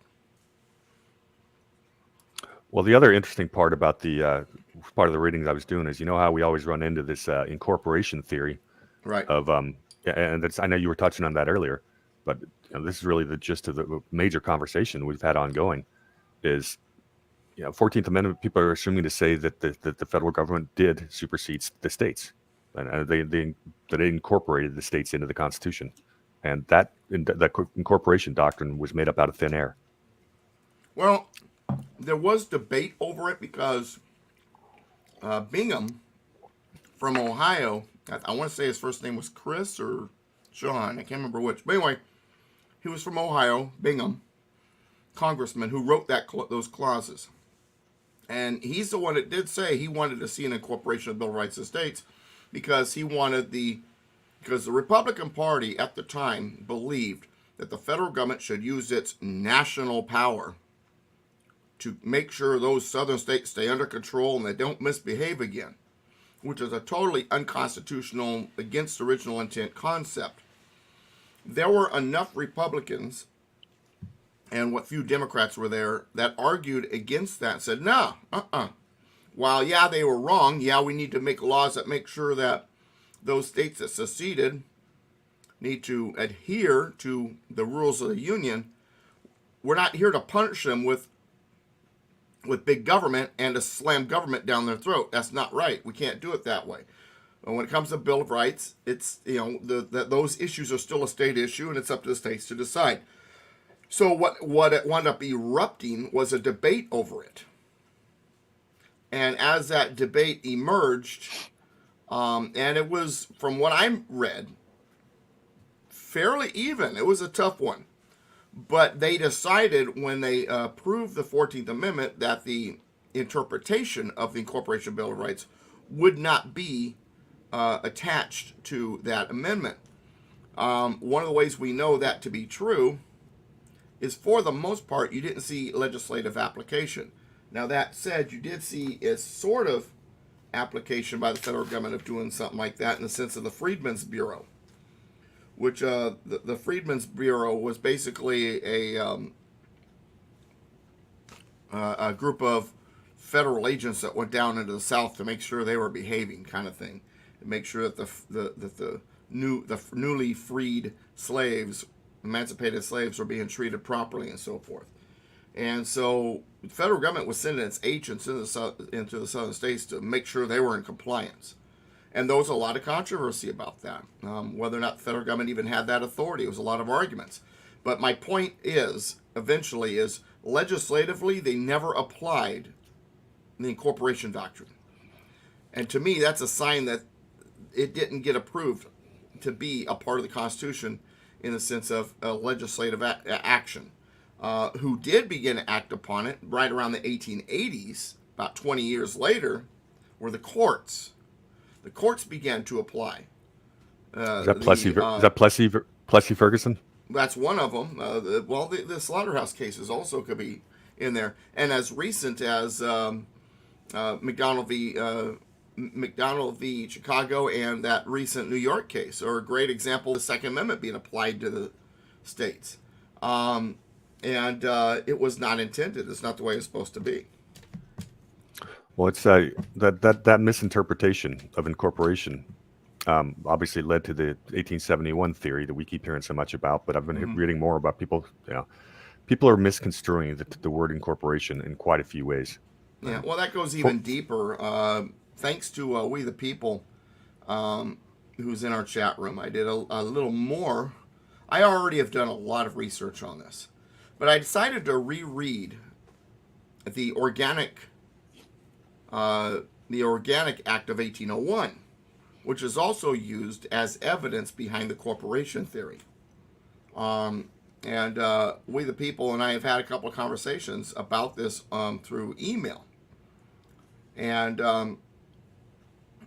Well, the other interesting part about the part of the readings I was doing is, how we always run into this incorporation theory, right? Of and that's, I know you were touching on that earlier, but this is really the gist of the major conversation we've had ongoing. Is 14th Amendment people are assuming to say that the federal government did supersede the states, and they incorporated the states into the Constitution, and that incorporation doctrine was made up out of thin air. Well, there was debate over it because Bingham from Ohio, I want to say his first name was Chris or Sean, I can't remember which, but anyway, he was from Ohio, Bingham, congressman who wrote those clauses. And he's the one that did say he wanted to see an incorporation of the Bill of Rights of States because the Republican Party at the time believed that the federal government should use its national power to make sure those southern states stay under control and they don't misbehave again, which is a totally unconstitutional, against original intent concept. There were enough Republicans and what few Democrats were there that argued against that and said, no, while, yeah, they were wrong, yeah, we need to make laws that make sure that those states that seceded need to adhere to the rules of the Union. We're not here to punish them with big government and to slam government down their throat. That's not right. We can't do it that way. And when it comes to Bill of Rights, it's, those issues are still a state issue, and it's up to the states to decide. So what it wound up erupting was a debate over it. And as that debate emerged, and it was, from what I read, fairly even. It was a tough one. But they decided when they approved the 14th Amendment that the interpretation of the Incorporation Bill of Rights would not be attached to that amendment. One of the ways we know that to be true is, for the most part, you didn't see legislative application. Now, that said, you did see a sort of application by the federal government of doing something like that in the sense of the Freedmen's Bureau, which the Freedmen's Bureau was basically a group of federal agents that went down into the South to make sure they were behaving, kind of thing, to make sure that the newly freed slaves, emancipated slaves, were being treated properly and so forth. And so the federal government was sending its agents into the southern states to make sure they were in compliance. And there was a lot of controversy about that, whether or not the federal government even had that authority. It was a lot of arguments. But my point is, eventually, is legislatively, they never applied the incorporation doctrine. And to me, that's a sign that it didn't get approved to be a part of the Constitution in the sense of a legislative action. Who did begin to act upon it right around the 1880s about 20 years later were the courts. The courts began to apply. Is that Plessy Ferguson? That's one of them. The slaughterhouse cases also could be in there. And as recent as McDonald v. Chicago and that recent New York case are a great example of the Second Amendment being applied to the states. And it was not intended. It's not the way it's supposed to be. Well, it's that misinterpretation of incorporation obviously led to the 1871 theory that we keep hearing so much about. But I've been reading more about people. People are misconstruing the word incorporation in quite a few ways. Yeah, well, that goes even deeper. Thanks to We the People, who's in our chat room, I did a little more. I already have done a lot of research on this, but I decided to reread the Organic Act of 1801, which is also used as evidence behind the corporation theory. And We the People and I have had a couple of conversations about this through email. And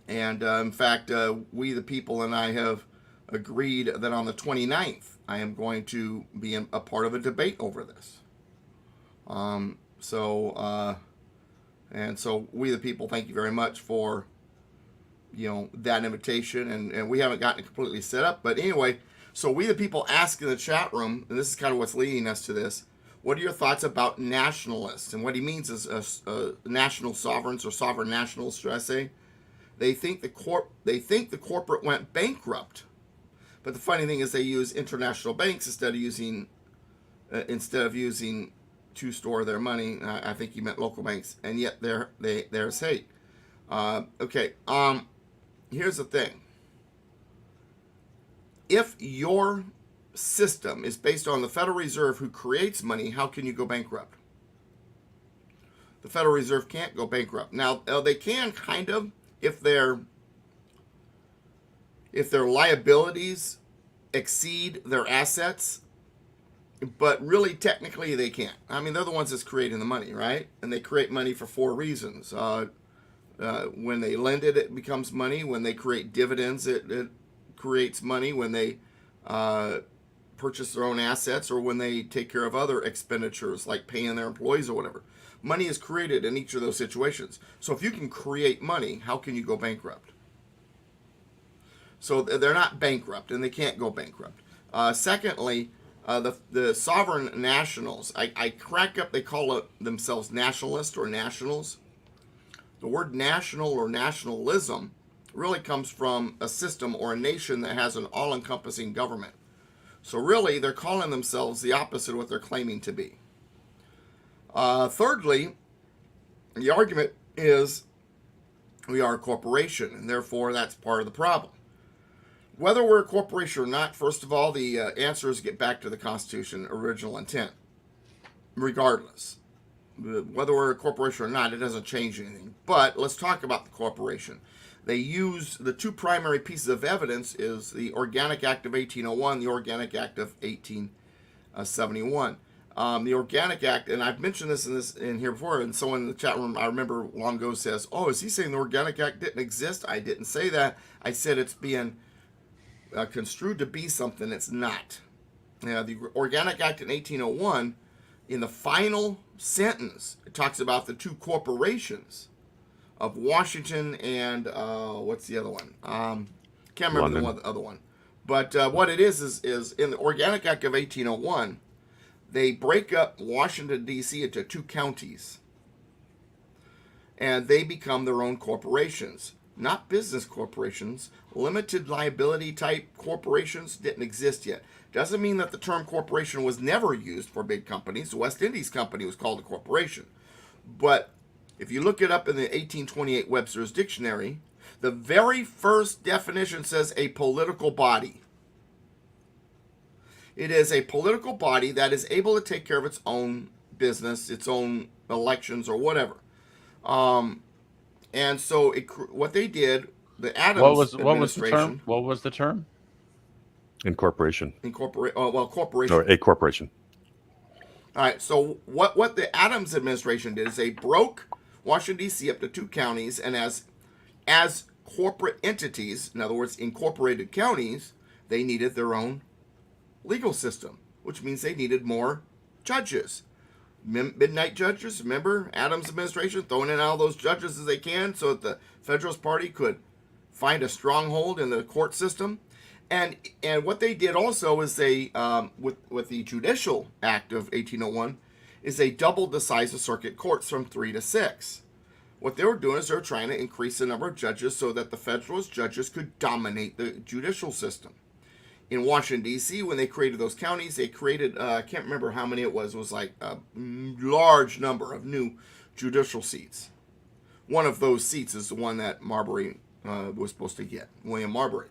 in fact, We the People and I have agreed that on the 29th, I am going to be a part of a debate over this. So We the People, thank you very much for, that invitation. And we haven't gotten it completely set up. But anyway, so We the People ask in the chat room, and this is kind of what's leading us to this, what are your thoughts about nationalists? And what he means is national sovereigns or sovereign nationals, should I say? They think the corporate went bankrupt. But the funny thing is they use international banks instead of using to store their money. I think you meant local banks, and yet there's hate. Here's the thing. If your system is based on the Federal Reserve who creates money, how can you go bankrupt? The Federal Reserve can't go bankrupt. Now, they can kind of if their liabilities exceed their assets, but really technically they can't. I mean, they're the ones that's creating the money, right? And they create money for four reasons. When they lend it, it becomes money. When they create dividends, it creates money. When they purchase their own assets, or when they take care of other expenditures like paying their employees or whatever. Money is created in each of those situations. So if you can create money, how can you go bankrupt? So they're not bankrupt, and they can't go bankrupt. Secondly, the sovereign nationals, I crack up, they call themselves nationalists or nationals. The word national or nationalism really comes from a system or a nation that has an all-encompassing government. So really, they're calling themselves the opposite of what they're claiming to be. Thirdly, the argument is we are a corporation, and therefore that's part of the problem. Whether we're a corporation or not, first of all, the answer is get back to the Constitution, original intent. Regardless. Whether we're a corporation or not, it doesn't change anything. But let's talk about the corporation. They use the two primary pieces of evidence is the Organic Act of 1801, the Organic Act of 1871. The Organic Act, and I've mentioned this in here before, and someone in the chat room I remember long ago says, "Oh, is he saying the Organic Act didn't exist?" I didn't say that. I said it's being construed to be something it's not. The Organic Act in 1801, in the final sentence, it talks about the two corporations of Washington and what's the other one? Can't remember the other one. But what it is in the Organic Act of 1801, they break up Washington, D.C. into two counties. And they become their own corporations. Not business corporations. Limited liability type corporations didn't exist yet. Doesn't mean that the term corporation was never used for big companies. The West Indies Company was called a corporation. But if you look it up in the 1828 Webster's Dictionary, the very first definition says a political body. It is a political body that is able to take care of its own business, its own elections or whatever. And so what they did, the Adams administration... What was the term? Incorporation. Corporation. Or a corporation. All right, so what the Adams administration did is they broke Washington, D.C. up to 2 counties, and as corporate entities, in other words, incorporated counties, they needed their own legal system, which means they needed more judges. Midnight judges, remember Adams administration throwing in all those judges as they can so that the Federalist Party could find a stronghold in the court system. And what they did also is they, with the Judicial Act of 1801, is they doubled the size of circuit courts from 3 to 6. What they were doing is they were trying to increase the number of judges so that the Federalist judges could dominate the judicial system. In Washington, D.C., when they created those counties, they created, I can't remember how many it was like a large number of new judicial seats. One of those seats is the one that Marbury was supposed to get, William Marbury.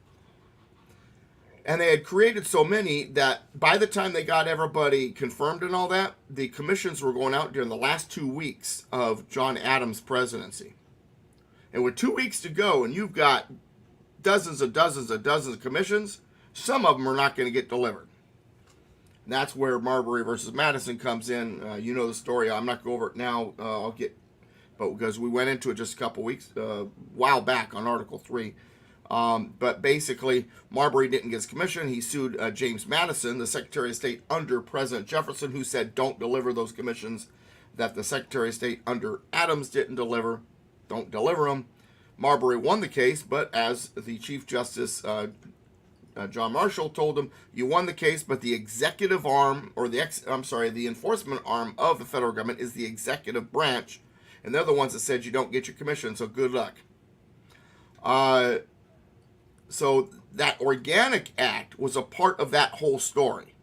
And they had created so many that by the time they got everybody confirmed and all that, the commissions were going out during the last 2 weeks of John Adams' presidency. And with 2 weeks to go, and you've got dozens of commissions, some of them are not going to get delivered. And that's where Marbury versus Madison comes in. You know the story. I'm not going to go over it now. But because we went into it just a couple weeks, while back on Article 3. But basically, Marbury didn't get his commission. He sued James Madison, the Secretary of State under President Jefferson, who said, don't deliver those commissions that the Secretary of State under Adams didn't deliver. Don't deliver them. Marbury won the case, but as the Chief Justice John Marshall told him, you won the case, but the executive arm, or the enforcement arm of the federal government is the executive branch, and they're the ones that said you don't get your commission, so good luck. So that Organic Act was a part of that whole story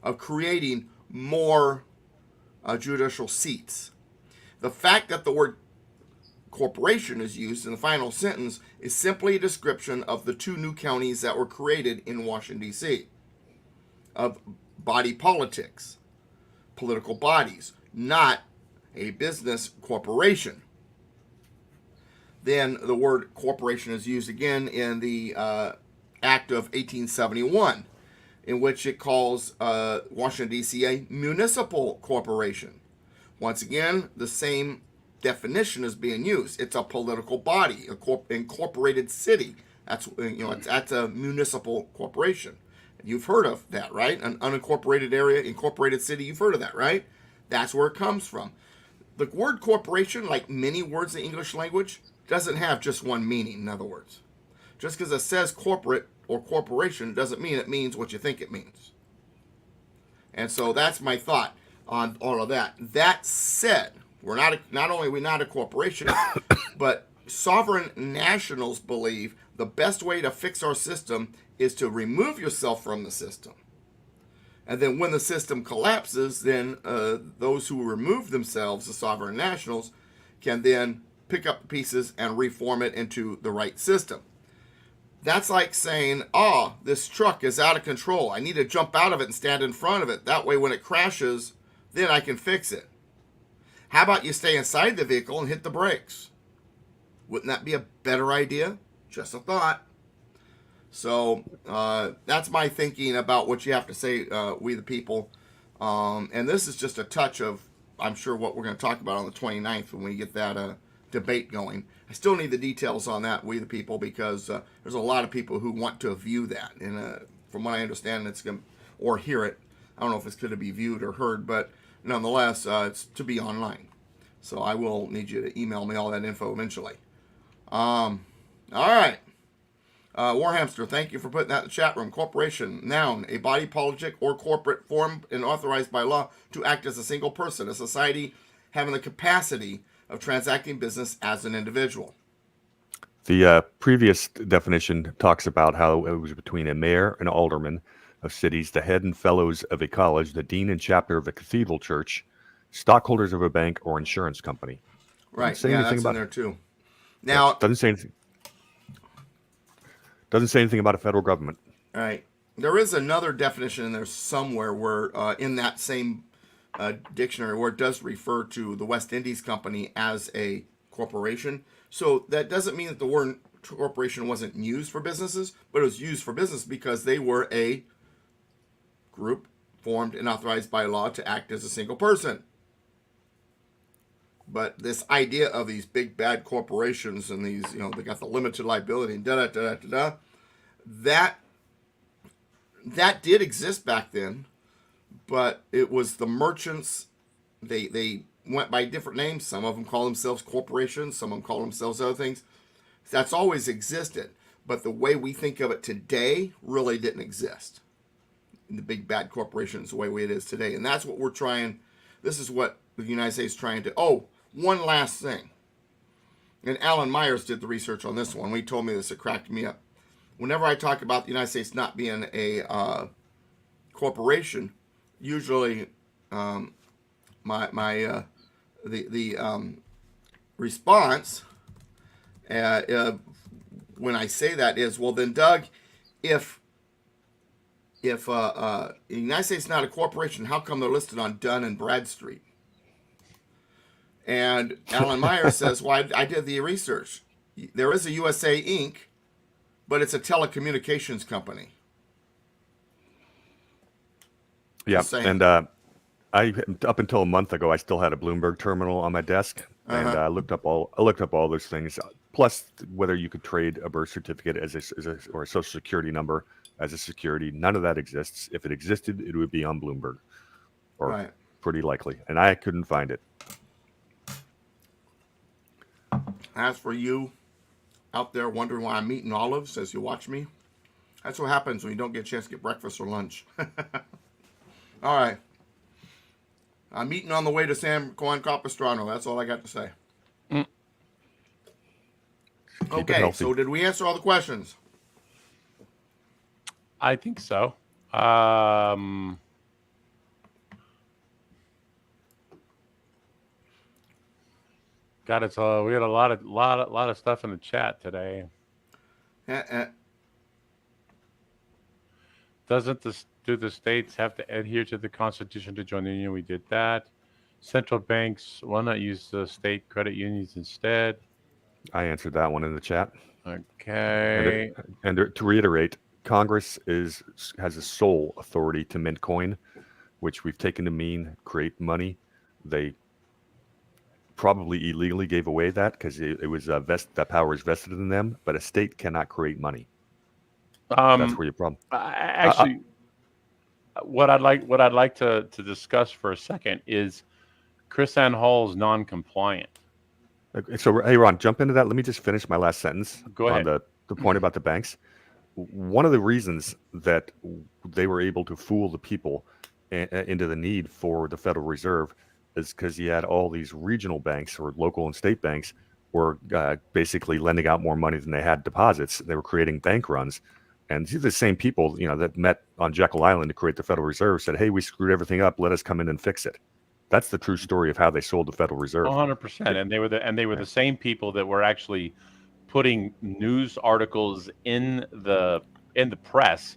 of creating more judicial seats. The fact that the word corporation is used in the final sentence is simply a description of the 2 new counties that were created in Washington, D.C. of body politics, political bodies, not a business corporation. Then the word corporation is used again in the Act of 1871, in which it calls Washington, D.C. a municipal corporation. Once again, the same definition is being used. It's a political body, incorporated city. That's that's a municipal corporation. You've heard of that, right? An unincorporated area, incorporated city. You've heard of that, right? That's where it comes from. The word corporation, like many words in the English language, doesn't have just one meaning, in other words. Just because it says corporate or corporation doesn't mean it means what you think it means. And so that's my thought on all of that. That said, we're not only are we not a corporation, but sovereign nationals believe the best way to fix our system is to remove yourself from the system. And then when the system collapses, then those who remove themselves, the sovereign nationals, can then pick up the pieces and reform it into the right system. That's like saying, this truck is out of control. I need to jump out of it and stand in front of it. That way when it crashes, then I can fix it. How about you stay inside the vehicle and hit the brakes? Wouldn't that be a better idea? Just a thought. So that's my thinking about what you have to say, we the people. And this is just a touch of, I'm sure, what we're going to talk about on the 29th when we get that debate going. I still need the details on that, we the people, because there's a lot of people who want to view that. And from what I understand, it's going to, or hear it. I don't know if it's going to be viewed or heard, but nonetheless, it's to be online. So I will need you to email me all that info eventually. All right. Warhamster, thank you for putting that in the chat room. Corporation, noun, a body politic or corporate formed and authorized by law to act as a single person, a society having the capacity of transacting business as an individual. The previous definition talks about how it was between a mayor and alderman of cities, the head and fellows of a college, the dean and chapter of a cathedral church, stockholders of a bank or insurance company. Right, yeah, that's in there too. Now, doesn't say anything about a federal government. All right. There is another definition in there somewhere where in that same dictionary where it does refer to the West Indies Company as a corporation. So that doesn't mean that the word corporation wasn't used for businesses, but it was used for business because they were a group formed and authorized by law to act as a single person. But this idea of these big bad corporations and these, they got the limited liability and da da da da da, that did exist back then, but it was the merchants. They went by different names. Some of them call themselves corporations. Some of them call themselves other things. That's always existed, but the way we think of it today really didn't exist. The big bad corporations, the way it is today, and that's what we're trying. This is what the United States is trying to. Oh, one last thing. And Alan Myers did the research on this one. When he told me this, it cracked me up. Whenever I talk about the United States not being a corporation, usually the response when I say that is, well, then Doug, if the United States is not a corporation, how come they're listed on Dun and Bradstreet? And Alan Myers says, well, I did the research. There is a USA Inc., but it's a telecommunications company. Yeah, and I up until a month ago, I still had a Bloomberg terminal on my desk, and I looked up all those things. Plus, whether you could trade a birth certificate or a social security number as a security, none of that exists. If it existed, it would be on Bloomberg, or pretty likely, and I couldn't find it. As for you out there wondering why I'm eating olives as you watch me, that's what happens when you don't get a chance to get breakfast or lunch. All right. I'm eating on the way to San Juan Capistrano. That's all I got to say. Okay, so did we answer all the questions? I think so. God, we had a lot of stuff in the chat today. Do the states have to adhere to the Constitution to join the union? We did that. Central banks, why not use the state credit unions instead? I answered that one in the chat. Okay. And to reiterate, Congress has a sole authority to mint coin, which we've taken to mean create money. They probably illegally gave away that because it was that power is vested in them, but a state cannot create money. That's where your problem. Actually, what I'd like to discuss for a second is KrisAnne Hall's non-compliant. So, hey, Ron, jump into that. Let me just finish my last sentence. Go ahead. On the point about the banks. One of the reasons that they were able to fool the people into the need for the Federal Reserve is because you had all these regional banks or local and state banks were basically lending out more money than they had deposits. They were creating bank runs. And the same people, that met on Jekyll Island to create the Federal Reserve said, hey, we screwed everything up. Let us come in and fix it. That's the true story of how they sold the Federal Reserve. 100%. And they were the same people that were actually putting news articles in the press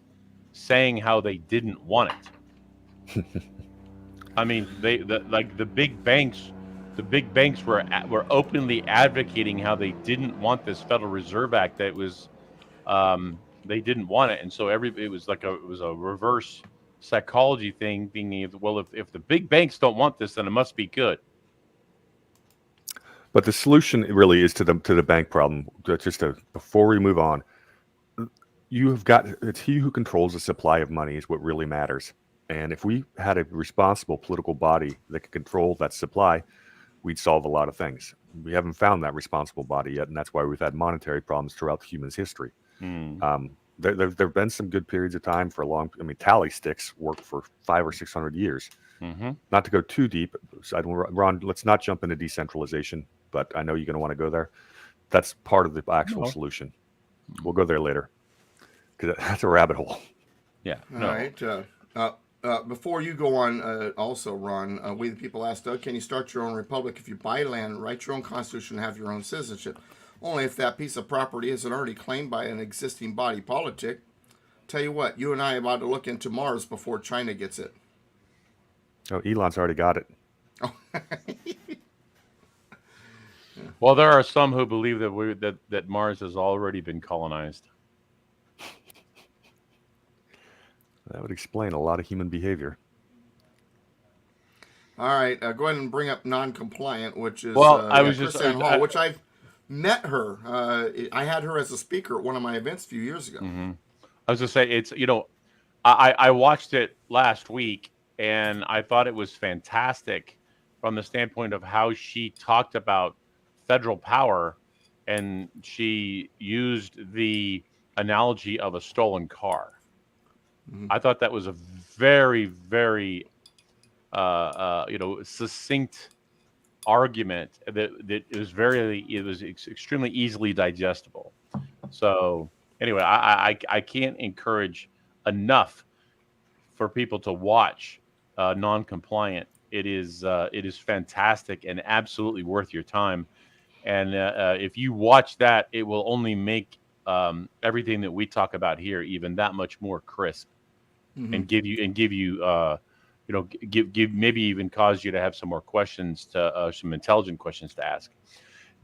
saying how they didn't want it. I mean, the big banks were openly advocating how they didn't want this Federal Reserve Act. That was they didn't want it, and so it was a reverse psychology thing. Being well, if the big banks don't want this, then it must be good. But the solution really is to the bank problem. Before we move on, it's he who controls the supply of money is what really matters. And if we had a responsible political body that could control that supply, we'd solve a lot of things. We haven't found that responsible body yet, and that's why we've had monetary problems throughout human's history. There have been some good periods of time for a long. I mean, tally sticks worked for 500 or 600 years. Not to go too deep, Ron. Let's not jump into decentralization, but I know you're going to want to go there. That's part of the actual solution. We'll go there later because that's a rabbit hole. Yeah. All right. Before you go on, also, Ron, we the people asked Doug, can you start your own republic if you buy land, write your own constitution, and have your own citizenship? Only if that piece of property isn't already claimed by an existing body politic. Tell you what, you and I are about to look into Mars before China gets it. Oh, Elon's already got it. Well, there are some who believe that Mars has already been colonized. That would explain a lot of human behavior. All right, go ahead and bring up non-compliant, which is Well, I was just, Chris Ann Hall, which I've met her. I had her as a speaker at one of my events a few years ago. I was just say it's I watched it last week and I thought it was fantastic from the standpoint of how she talked about federal power, and she used the analogy of a stolen car. I thought that was a very, very succinct argument that it was extremely easily digestible. So anyway, I can't encourage enough for people to watch non-compliant. It is fantastic and absolutely worth your time. And if you watch that, it will only make everything that we talk about here even that much more crisp, and give you give maybe even cause you to have some more questions, to some intelligent questions to ask.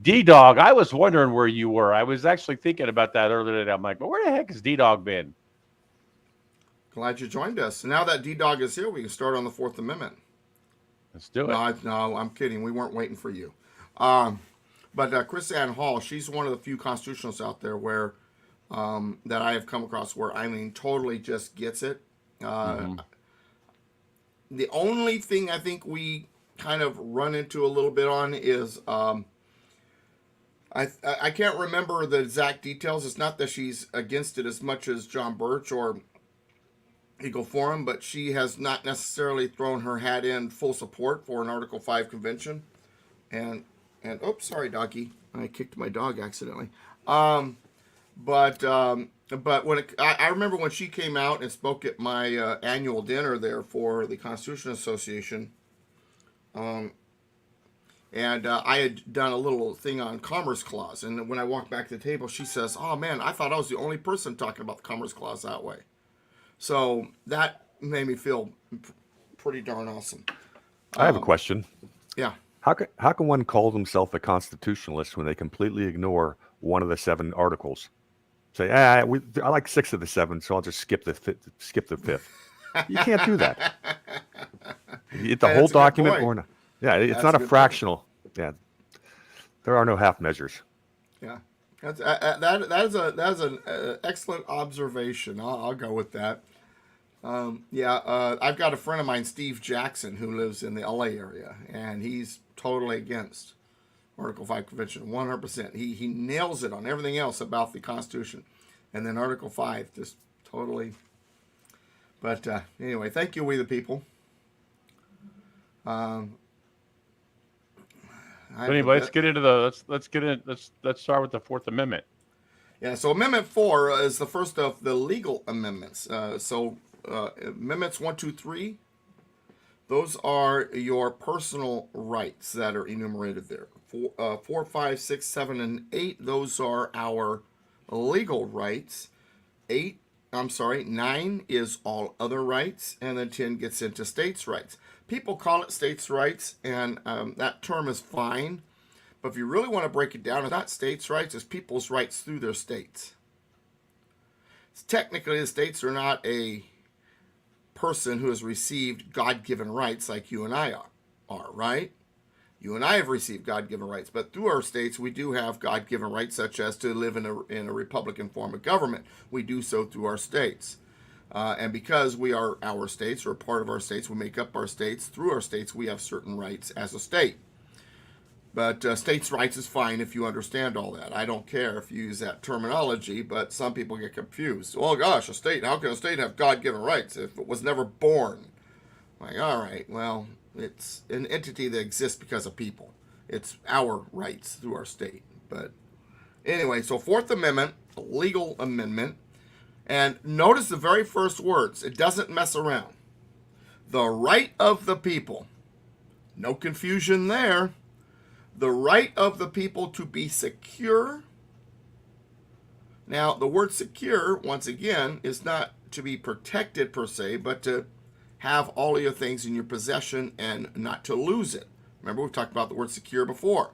D-Dog, I was wondering where you were. I was actually thinking about that earlier today. I'm like, well, where the heck has D-Dog been? Glad you joined us. Now that D-Dog is here, we can start on the Fourth Amendment. Let's do it. No, I'm kidding. We weren't waiting for you. But Chris Ann Hall, she's one of the few constitutionalists out there where that I have come across where, I mean, totally just gets it. The only thing I think we kind of run into a little bit on is I can't remember the exact details. It's not that she's against it as much as John Birch or Eagle Forum, but she has not necessarily thrown her hat in full support for an Article 5 convention. And oops, sorry, doggy. I kicked my dog accidentally. But when I remember when she came out and spoke at my annual dinner there for the Constitution Association, and I had done a little thing on Commerce Clause, and when I walked back to the table, she says, "Oh man, I thought I was the only person talking about the Commerce Clause that way." So that made me feel pretty darn awesome. I have a question. Yeah. How can one call themselves a constitutionalist when they completely ignore one of the 7 articles? Say, I like 6 of the 7, so I'll just skip the 5th. You can't do that. The whole document or not. Yeah, it's not a fractional. Point. Yeah, there are no half measures. Yeah, that is an excellent observation. I'll go with that. I've got a friend of mine, Steve Jackson, who lives in the LA area, and he's totally against Article 5 convention, 100%. He nails it on everything else about the Constitution, and then Article 5 just totally. But anyway, thank you, we the people. Anyway, let's get into let's start with the Fourth Amendment. Yeah, so Amendment 4 is the first of the legal amendments. Amendments 1, 2, 3, those are your personal rights that are enumerated there. 4, 5, 6, 7, and 8, those are our legal rights. 9 is all other rights, and then 10 gets into states' rights. People call it states' rights, and that term is fine. But if you really want to break it down, it's not states' rights, it's people's rights through their states. Technically, the states are not a person who has received God-given rights like you and I are, right? You and I have received God-given rights, but through our states, we do have God-given rights, such as to live in a Republican form of government. We do so through our states. And because we are our states, or part of our states, we make up our states, through our states, we have certain rights as a state. But states' rights is fine if you understand all that. I don't care if you use that terminology, but some people get confused. Oh gosh, a state, how can a state have God-given rights if it was never born? Like, all right, well, it's an entity that exists because of people. It's our rights through our state. But anyway, so Fourth Amendment, a legal amendment. And notice the very first words. It doesn't mess around. The right of the people. No confusion there. The right of the people to be secure. Now, the word secure, once again, is not to be protected per se, but to have all of your things in your possession and not to lose it. Remember, we've talked about the word secure before.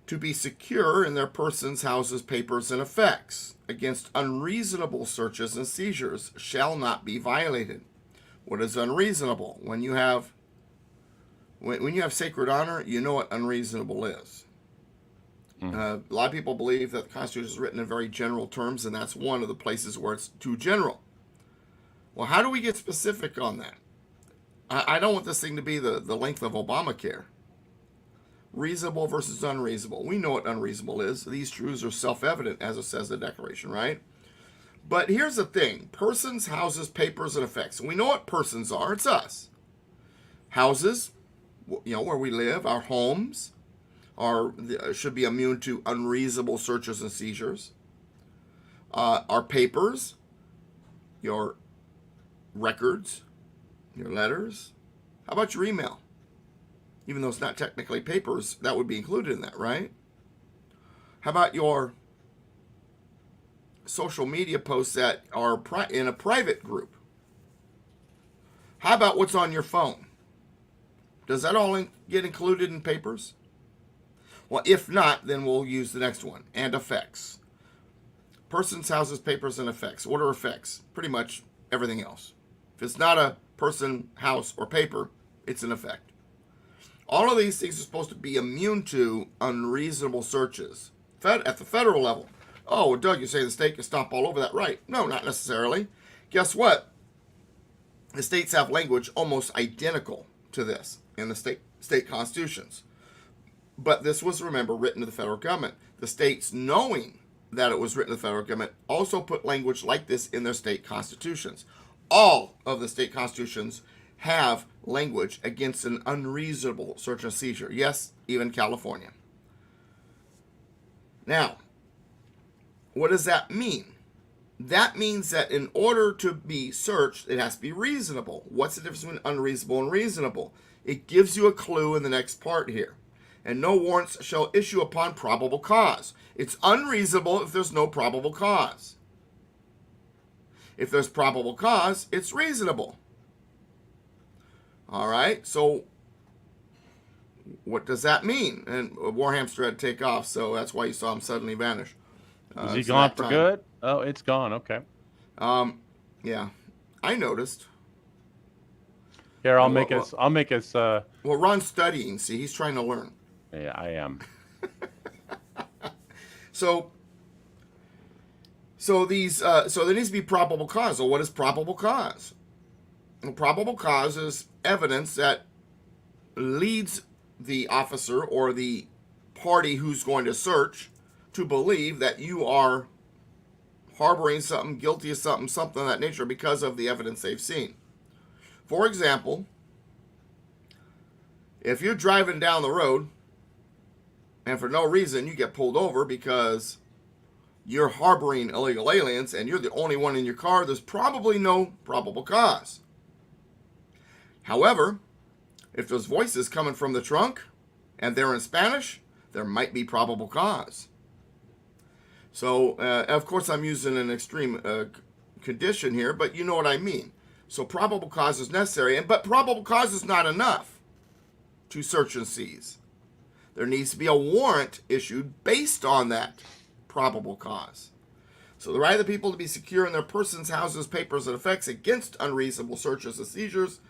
To be secure in their persons, houses, papers, and effects against unreasonable searches and seizures shall not be violated. What is unreasonable? When you have When you have sacred honor, you know what unreasonable is. A lot of people believe that the Constitution is written in very general terms, and that's one of the places where it's too general. Well, how do we get specific on that? I don't want this thing to be the length of Obamacare. Reasonable versus unreasonable. We know what unreasonable is. These truths are self-evident, as it says in the Declaration, right? But here's the thing. Persons, houses, papers, and effects. We know what persons are. It's us. Houses, where we live, our homes, should be immune to unreasonable searches and seizures. Our papers, your records, your letters. How about your email? Even though it's not technically papers, that would be included in that, right? How about your social media posts that are in a private group? How about what's on your phone? Does that all get included in papers? Well, if not, then we'll use the next one, and effects. Persons, houses, papers, and effects. What are effects? Pretty much everything else. If it's not a person, house, or paper, it's an effect. All of these things are supposed to be immune to unreasonable searches at the federal level. Oh, well, Doug, you're saying the state can stomp all over that, right? No, not necessarily. Guess what? The states have language almost identical to this in the state constitutions. But this was, remember, written to the federal government. The states, knowing that it was written to the federal government, also put language like this in their state constitutions. All of the state constitutions have language against an unreasonable search and seizure. Yes, even California. Now, what does that mean? That means that in order to be searched, it has to be reasonable. What's the difference between unreasonable and reasonable? It gives you a clue in the next part here. And no warrants shall issue upon probable cause. It's unreasonable if there's no probable cause. If there's probable cause, it's reasonable. All right, so what does that mean? And Warhamster had to take off, so that's why you saw him suddenly vanish. Is he gone for good? Oh, it's gone. Okay. Yeah, I noticed. Here, I'll make us. Well, Ron's studying. See, he's trying to learn. Yeah, I am. So there needs to be probable cause. So what is probable cause? Well, probable cause is evidence that leads the officer or the party who's going to search to believe that you are harboring something, guilty of something of that nature because of the evidence they've seen. For example, if you're driving down the road and for no reason you get pulled over because you're harboring illegal aliens and you're the only one in your car, there's probably no probable cause. However, if there's voices coming from the trunk and they're in Spanish, there might be probable cause. So, of course, I'm using an extreme condition here, but you know what I mean. So probable cause is necessary, but probable cause is not enough to search and seize. There needs to be a warrant issued based on that probable cause. So the right of the people to be secure in their persons, houses, papers, and effects against unreasonable searches and seizures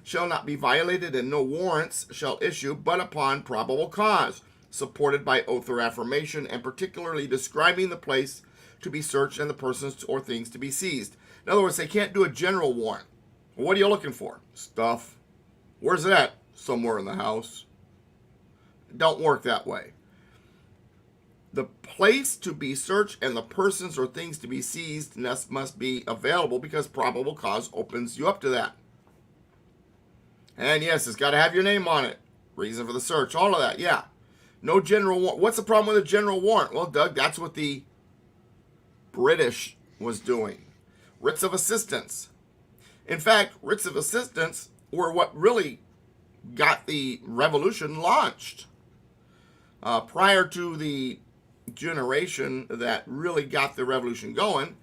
shall not be violated, and no warrants shall issue but upon probable cause, supported by oath or affirmation, and particularly describing the place to be searched and the persons or things to be seized. In other words, they can't do a general warrant. Well, what are you looking for? Stuff. Where's it at? Somewhere in the house. Don't work that way. The place to be searched and the persons or things to be seized must be available because probable cause opens you up to that. And yes, it's got to have your name on it. Reason for the search, all of that, yeah. No general warrant. What's the problem with a general warrant? Well, Doug, that's what the British was doing. Writs of assistance. In fact, writs of assistance were what really got the revolution launched. Prior to the generation that really got the revolution going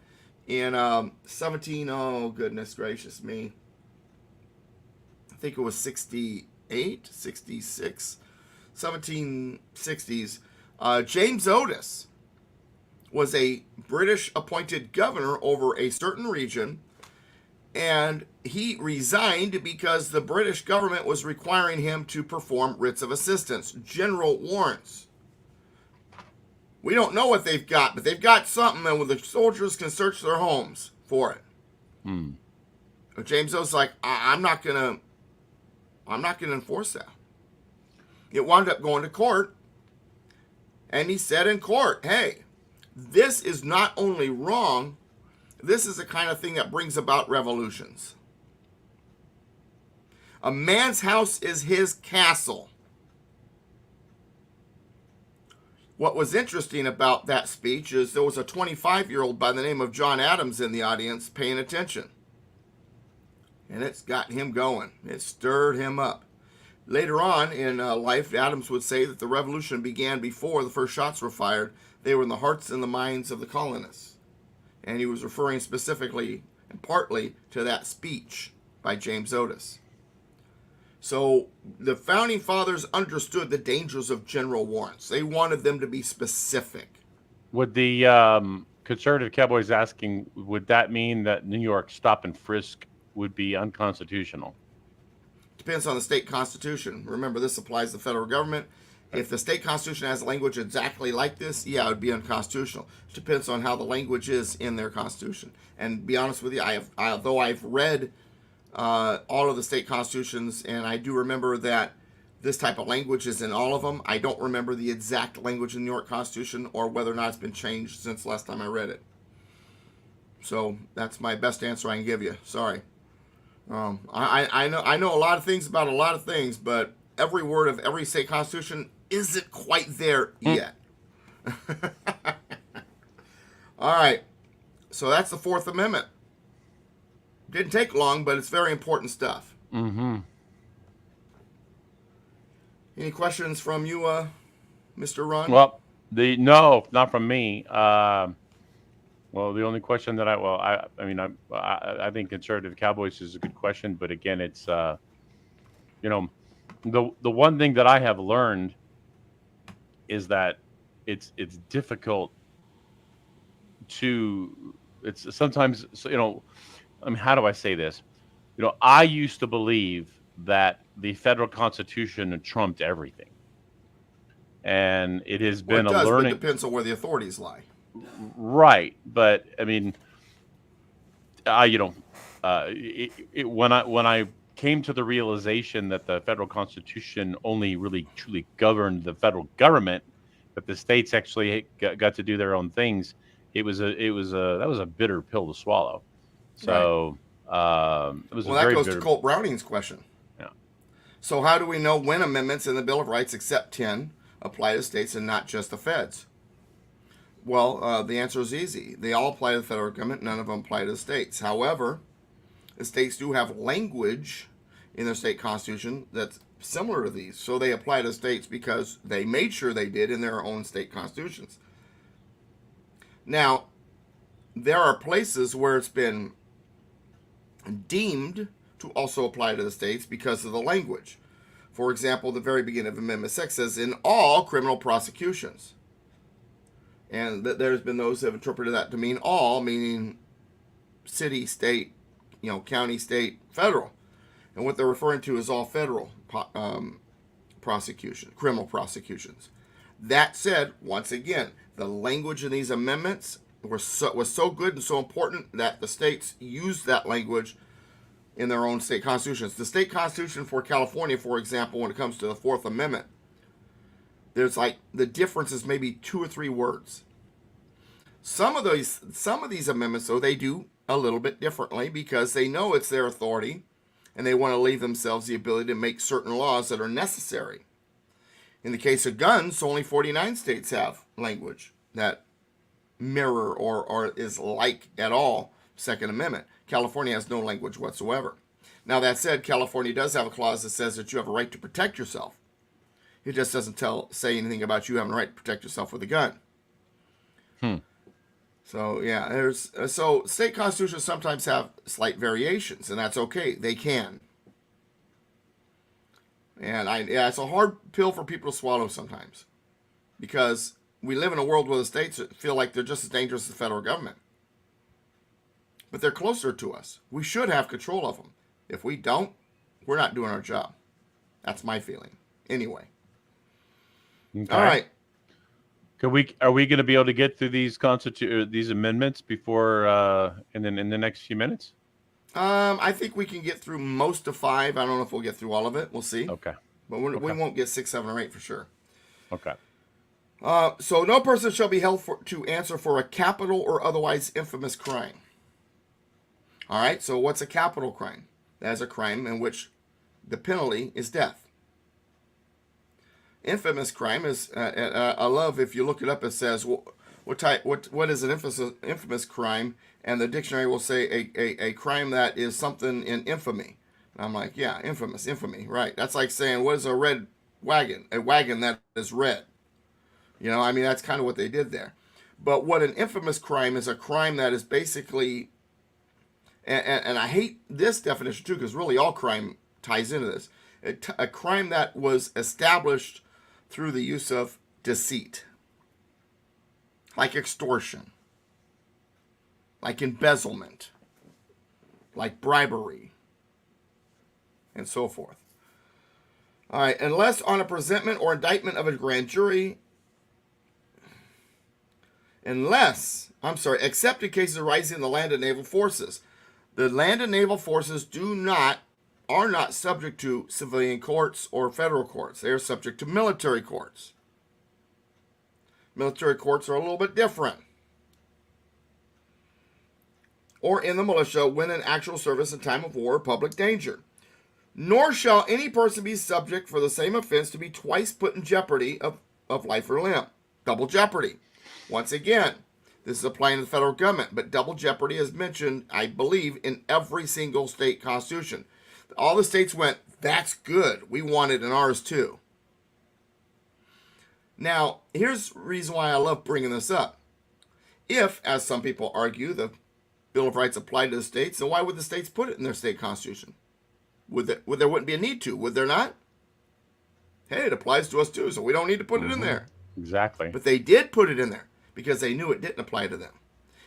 in 17, oh goodness gracious me, I think it was 68, 66, 1760s. James Otis was a British appointed governor over a certain region, and he resigned because the British government was requiring him to perform writs of assistance, general warrants. We don't know what they've got, but they've got something, and the soldiers can search their homes for it. But James O's like, I'm not gonna enforce that. It wound up going to court, and he said in court, hey, this is not only wrong, this is the kind of thing that brings about revolutions. A man's house is his castle. What was interesting about that speech is there was a 25-year-old by the name of John Adams in the audience paying attention. And it's got him going. It stirred him up. Later on in life, Adams would say that the revolution began before the first shots were fired. They were in the hearts and the minds of the colonists. And he was referring specifically and partly to that speech by James Otis. So the Founding Fathers understood the dangers of general warrants. They wanted them to be specific. Would the conservative cowboys asking, would that mean that New York stop and frisk would be unconstitutional? Depends on the state constitution. Remember, this applies to the federal government. If the state constitution has language exactly like this, yeah, it would be unconstitutional. It depends on how the language is in their constitution. And to be honest with you, though I've read all of the state constitutions, and I do remember that this type of language is in all of them. I don't remember the exact language in the New York Constitution or whether or not it's been changed since last time I read it. So that's my best answer I can give you. Sorry. I know a lot of things about a lot of things, but every word of every state constitution isn't quite there yet. All right. So that's the Fourth Amendment. Didn't take long, but it's very important stuff. Mm-hmm. Any questions from you, Mr. Ron? Well, no, not from me. Well, the only question that I think conservative cowboys is a good question, but again, it's the one thing that I have learned is that it's difficult to. It's sometimes how do I say this? I used to believe that the federal constitution trumped everything, and it has been it does, a learning. But it depends on where the authorities lie. Right, but I mean, when I came to the realization that the federal constitution only really truly governed the federal government, that the states actually got to do their own things, that was a bitter pill to swallow. So it was that goes to Colt Browning's question. Yeah. So how do we know when amendments in the Bill of Rights, except 10, apply to states and not just the feds? Well, the answer is easy. They all apply to the federal government. None of them apply to the states. However, the states do have language in their state constitution that's similar to these. So they apply to states because they made sure they did in their own state constitutions. Now, there are places where it's been deemed to also apply to the states because of the language. For example, the very beginning of Amendment 6 says, in all criminal prosecutions. And there's been those that have interpreted that to mean all, meaning city, state, county, state, federal. And what they're referring to is all federal prosecution, criminal prosecutions. That said, once again, the language in these amendments was so good and so important that the states used that language in their own state constitutions. The state constitution for California, for example, when it comes to the Fourth Amendment, there's the difference is maybe 2 or 3 words. Some of these amendments, though, they do a little bit differently because they know it's their authority and they want to leave themselves the ability to make certain laws that are necessary. In the case of guns, only 49 states have language that mirror or is like at all Second Amendment. California has no language whatsoever. Now, that said, California does have a clause that says that you have a right to protect yourself. It just doesn't say anything about you having a right to protect yourself with a gun. So yeah, so state constitutions sometimes have slight variations, and that's okay. They can. And it's a hard pill for people to swallow sometimes, because we live in a world where the states feel like they're just as dangerous as the federal government. but they're closer to us. We should have control of them. If we don't, we're not doing our job. That's my feeling. Anyway. Okay. All right. Are we going to be able to get through these these amendments before in the next few minutes? I think we can get through most of 5. I don't know if we'll get through all of it. We'll see. Okay. But we won't get 6, 7, or 8 for sure. Okay. So no person shall be held to answer for a capital or otherwise infamous crime. All right. So what's a capital crime? That is a crime in which the penalty is death. Infamous crime is, I love if you look it up, it says what is an infamous crime, and the dictionary will say a crime that is something in infamy. And I'm like, yeah, infamy, right? That's like saying, what is a red wagon? A wagon that is red. You know, I mean, that's kind of what they did there. But what an infamous crime is, a crime that is basically, and I hate this definition too, because really all crime ties into this. A crime that was established through the use of deceit, like extortion, like embezzlement, like bribery, and so forth. All right, unless on a presentment or indictment of a grand jury, except in cases arising in the land and naval forces. The land and naval forces are not subject to civilian courts or federal courts. They are subject to military courts. Military courts are a little bit different. Or in the militia when in actual service in time of war or public danger. Nor shall any person be subject for the same offense to be twice put in jeopardy of life or limb. Double jeopardy. Once again, this is applying to the federal government, but double jeopardy is mentioned, I believe, in every single state constitution. All the states went, that's good. We want it in ours too. Now, here's the reason why I love bringing this up. If, as some people argue, the Bill of Rights applied to the states, then why would the states put it in their state constitution? There wouldn't be a need to, would there not? Hey, it applies to us too, so we don't need to put it in there. Exactly. But they did put it in there because they knew it didn't apply to them.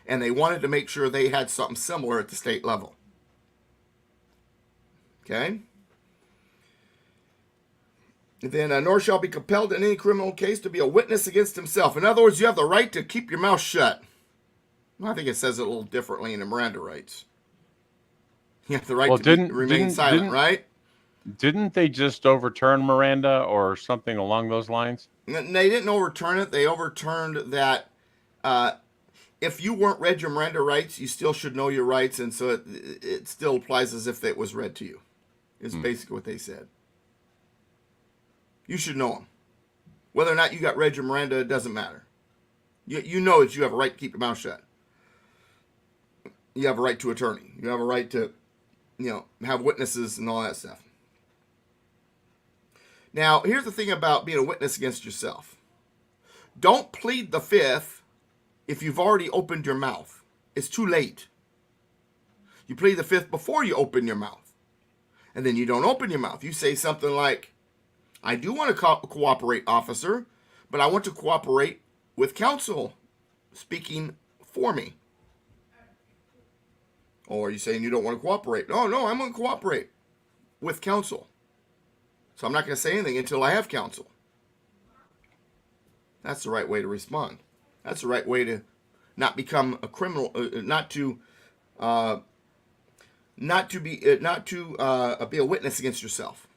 And they wanted to make sure they had something similar at the state level. Okay? Then, nor shall be compelled in any criminal case to be a witness against himself. In other words, you have the right to keep your mouth shut. Well, I think it says it a little differently in the Miranda rights. You have the right to remain silent, right? Didn't they just overturn Miranda or something along those lines? They didn't overturn it. They overturned that if you weren't read your Miranda rights, you still should know your rights, and so it still applies as if it was read to you. Is basically what they said. You should know them. Whether or not you got read your Miranda, it doesn't matter. You know that you have a right to keep your mouth shut. You have a right to attorney. You have a right to, have witnesses and all that stuff. Now, here's the thing about being a witness against yourself. Don't plead the fifth if you've already opened your mouth. It's too late. You plead the fifth before you open your mouth. And then you don't open your mouth. You say something like, I do want to cooperate, officer, but I want to cooperate with counsel speaking for me. Or you saying you don't want to cooperate. No, I'm going to cooperate with counsel. So I'm not going to say anything until I have counsel. That's the right way to respond. That's the right way to not become a criminal, not to be a witness against yourself.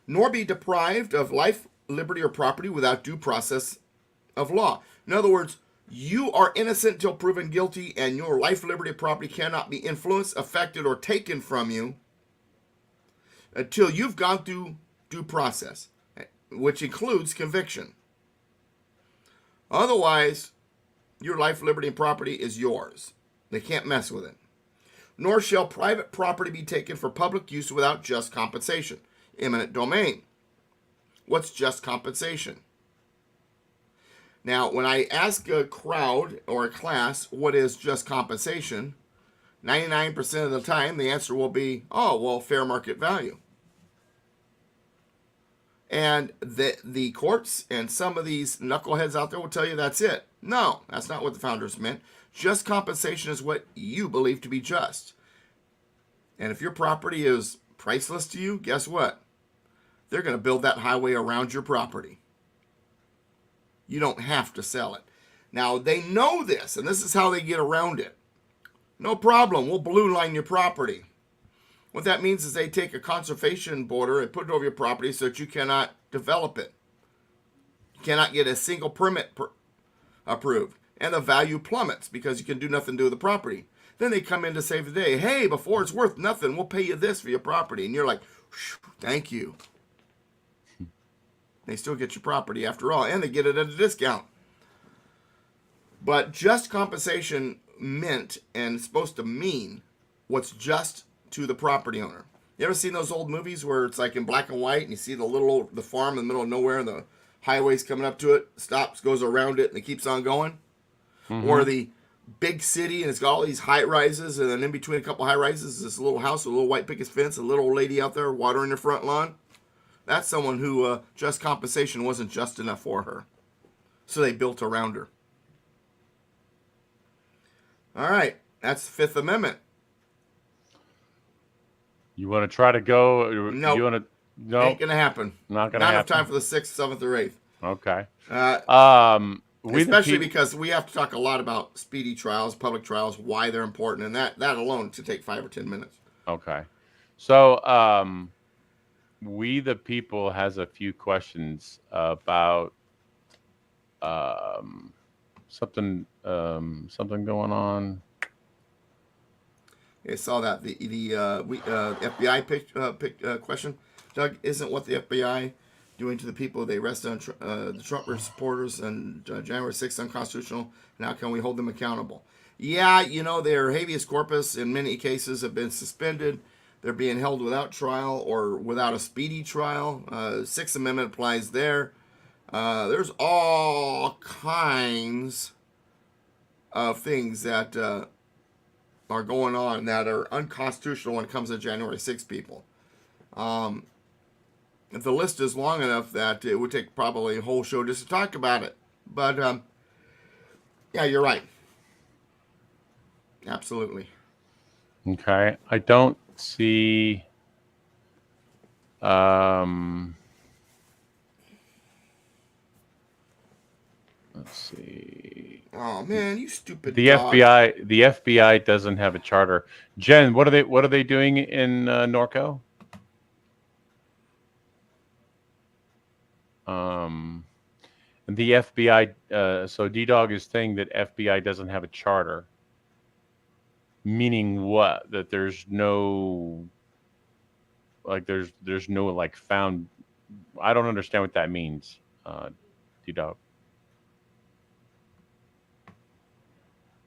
Nor be deprived of life, liberty, or property without due process of law. In other words, you are innocent till proven guilty, and your life, liberty, or property cannot be influenced, affected, or taken from you until you've gone through due process, which includes conviction. Otherwise, your life, liberty, and property is yours. They can't mess with it. Nor shall private property be taken for public use without just compensation. Eminent domain. What's just compensation? Now, when I ask a crowd or a class what is just compensation, 99% of the time the answer will be, fair market value. And the courts and some of these knuckleheads out there will tell you that's it. No, that's not what the founders meant. Just compensation is what you believe to be just. And if your property is priceless to you, guess what? They're going to build that highway around your property. You don't have to sell it. Now, they know this, and this is how they get around it. No problem, we'll blue line your property. What that means is they take a conservation border and put it over your property so that you cannot develop it. You cannot get a single permit approved. And the value plummets because you can do nothing to the property. Then they come in to save the day. Hey, before it's worth nothing, we'll pay you this for your property. And you're like, thank you. They still get your property after all, and they get it at a discount. But just compensation meant and supposed to mean what's just to the property owner. You ever seen those old movies where it's like in black and white and you see the farm in the middle of nowhere and the highway's coming up to it, stops, goes around it, and it keeps on going? Mm-hmm. Or the big city and it's got all these high rises, and then in between a couple high rises is this little house with a little white picket fence, a little old lady out there watering her front lawn. That's someone who just compensation wasn't just enough for her. So they built around her. All right. That's the Fifth Amendment. You want to try to go? Nope. You want to? No. Ain't going to happen. Not going to happen. Not enough time for the 6th, 7th, or 8th. Okay. Especially because we have to talk a lot about speedy trials, public trials, why they're important, and that alone should take 5 or 10 minutes. Okay. So, We the People has a few questions about something going on. I saw that the FBI picked question. Doug, isn't what the FBI doing to the people they arrested on the Trump supporters on January 6th unconstitutional? And how can we hold them accountable? Yeah, their habeas corpus in many cases have been suspended. They're being held without trial or without a speedy trial. Sixth Amendment applies there. There's all kinds of things that are going on that are unconstitutional when it comes to January 6th people. The list is long enough that it would take probably a whole show just to talk about it. But, yeah, you're right. Absolutely. Okay. I don't see... let's see. Oh man, you stupid the dog. The FBI doesn't have a charter. Jen, what are they doing in Norco? The FBI. So D-Dog is saying that FBI doesn't have a charter. Meaning what? That there's no there's no found. I don't understand what that means. D-Dog.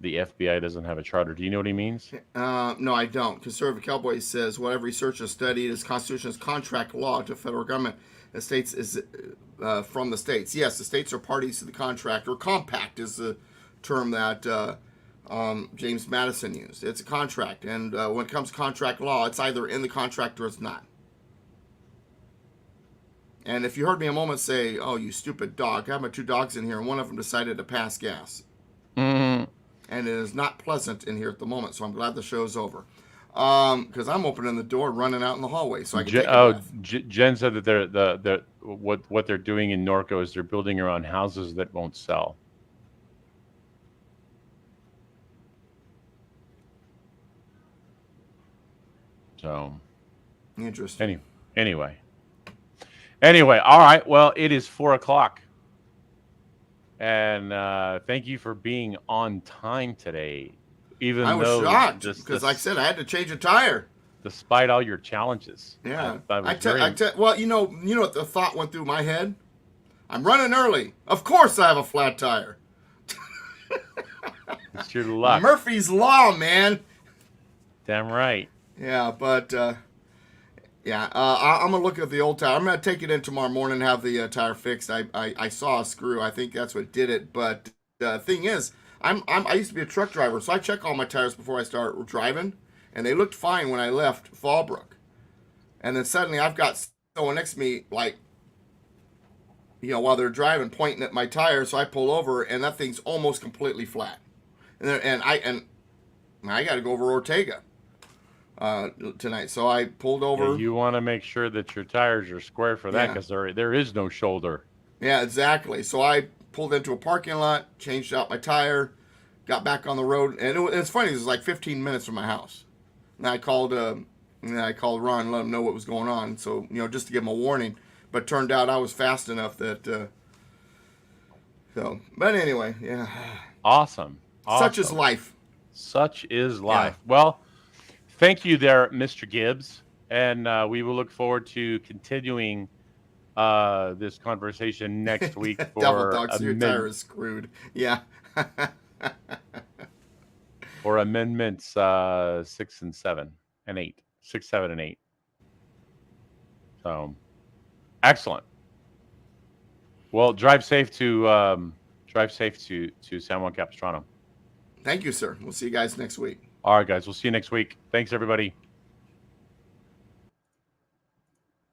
The FBI doesn't have a charter. Do you know what he means? No, I don't. Conservative Cowboy says, whatever research has studied is Constitution's contract law to federal government. The states is from the states. Yes, the states are parties to the contract, or compact is the term that James Madison used. It's a contract, and when it comes to contract law, it's either in the contract or it's not. And if you heard me a moment say, oh, you stupid dog, I have my 2 dogs in here, and one of them decided to pass gas. Mm-hmm. And it is not pleasant in here at the moment, so I'm glad the show's over. Because I'm opening the door, running out in the hallway, so I can take a breath. Jen said that what they're doing in Norco is they're building around houses that won't sell. So, interesting. Anyway, all right. Well, it is 4:00. And thank you for being on time today. I was shocked because, like I said, I had to change a tire. Despite all your challenges. Yeah. Well, you know what the thought went through my head? I'm running early. Of course I have a flat tire. It's your luck. Murphy's Law, man. Damn right. Yeah, but... I'm going to look at the old tire. I'm going to take it in tomorrow morning and have the tire fixed. I saw a screw. I think that's what did it. But the thing is, I used to be a truck driver, so I check all my tires before I start driving. And they looked fine when I left Fallbrook. And then suddenly I've got someone next to me, while they're driving, pointing at my tire. So I pull over, and that thing's almost completely flat. and I got to go over Ortega tonight. So I pulled over. Yeah, you want to make sure that your tires are square for that Yeah. because there is no shoulder. Yeah, exactly. So I pulled into a parking lot, changed out my tire, got back on the road, and it's funny. It was like 15 minutes from my house. And I called Ron and let him know what was going on. So just to give him a warning. But turned out I was fast enough that. So, but anyway, yeah. Awesome. Such is life. Such is life. Yeah. Well, thank you there, Mr. Gibbs. And we will look forward to continuing this conversation next week for Double Dogs, your tire is screwed. Yeah. For amendments 6 and 7 and 8. 6, 7, and 8. So, excellent. Well, drive safe to San Juan Capistrano. Thank you, sir. We'll see you guys next week. All right, guys. We'll see you next week. Thanks, everybody.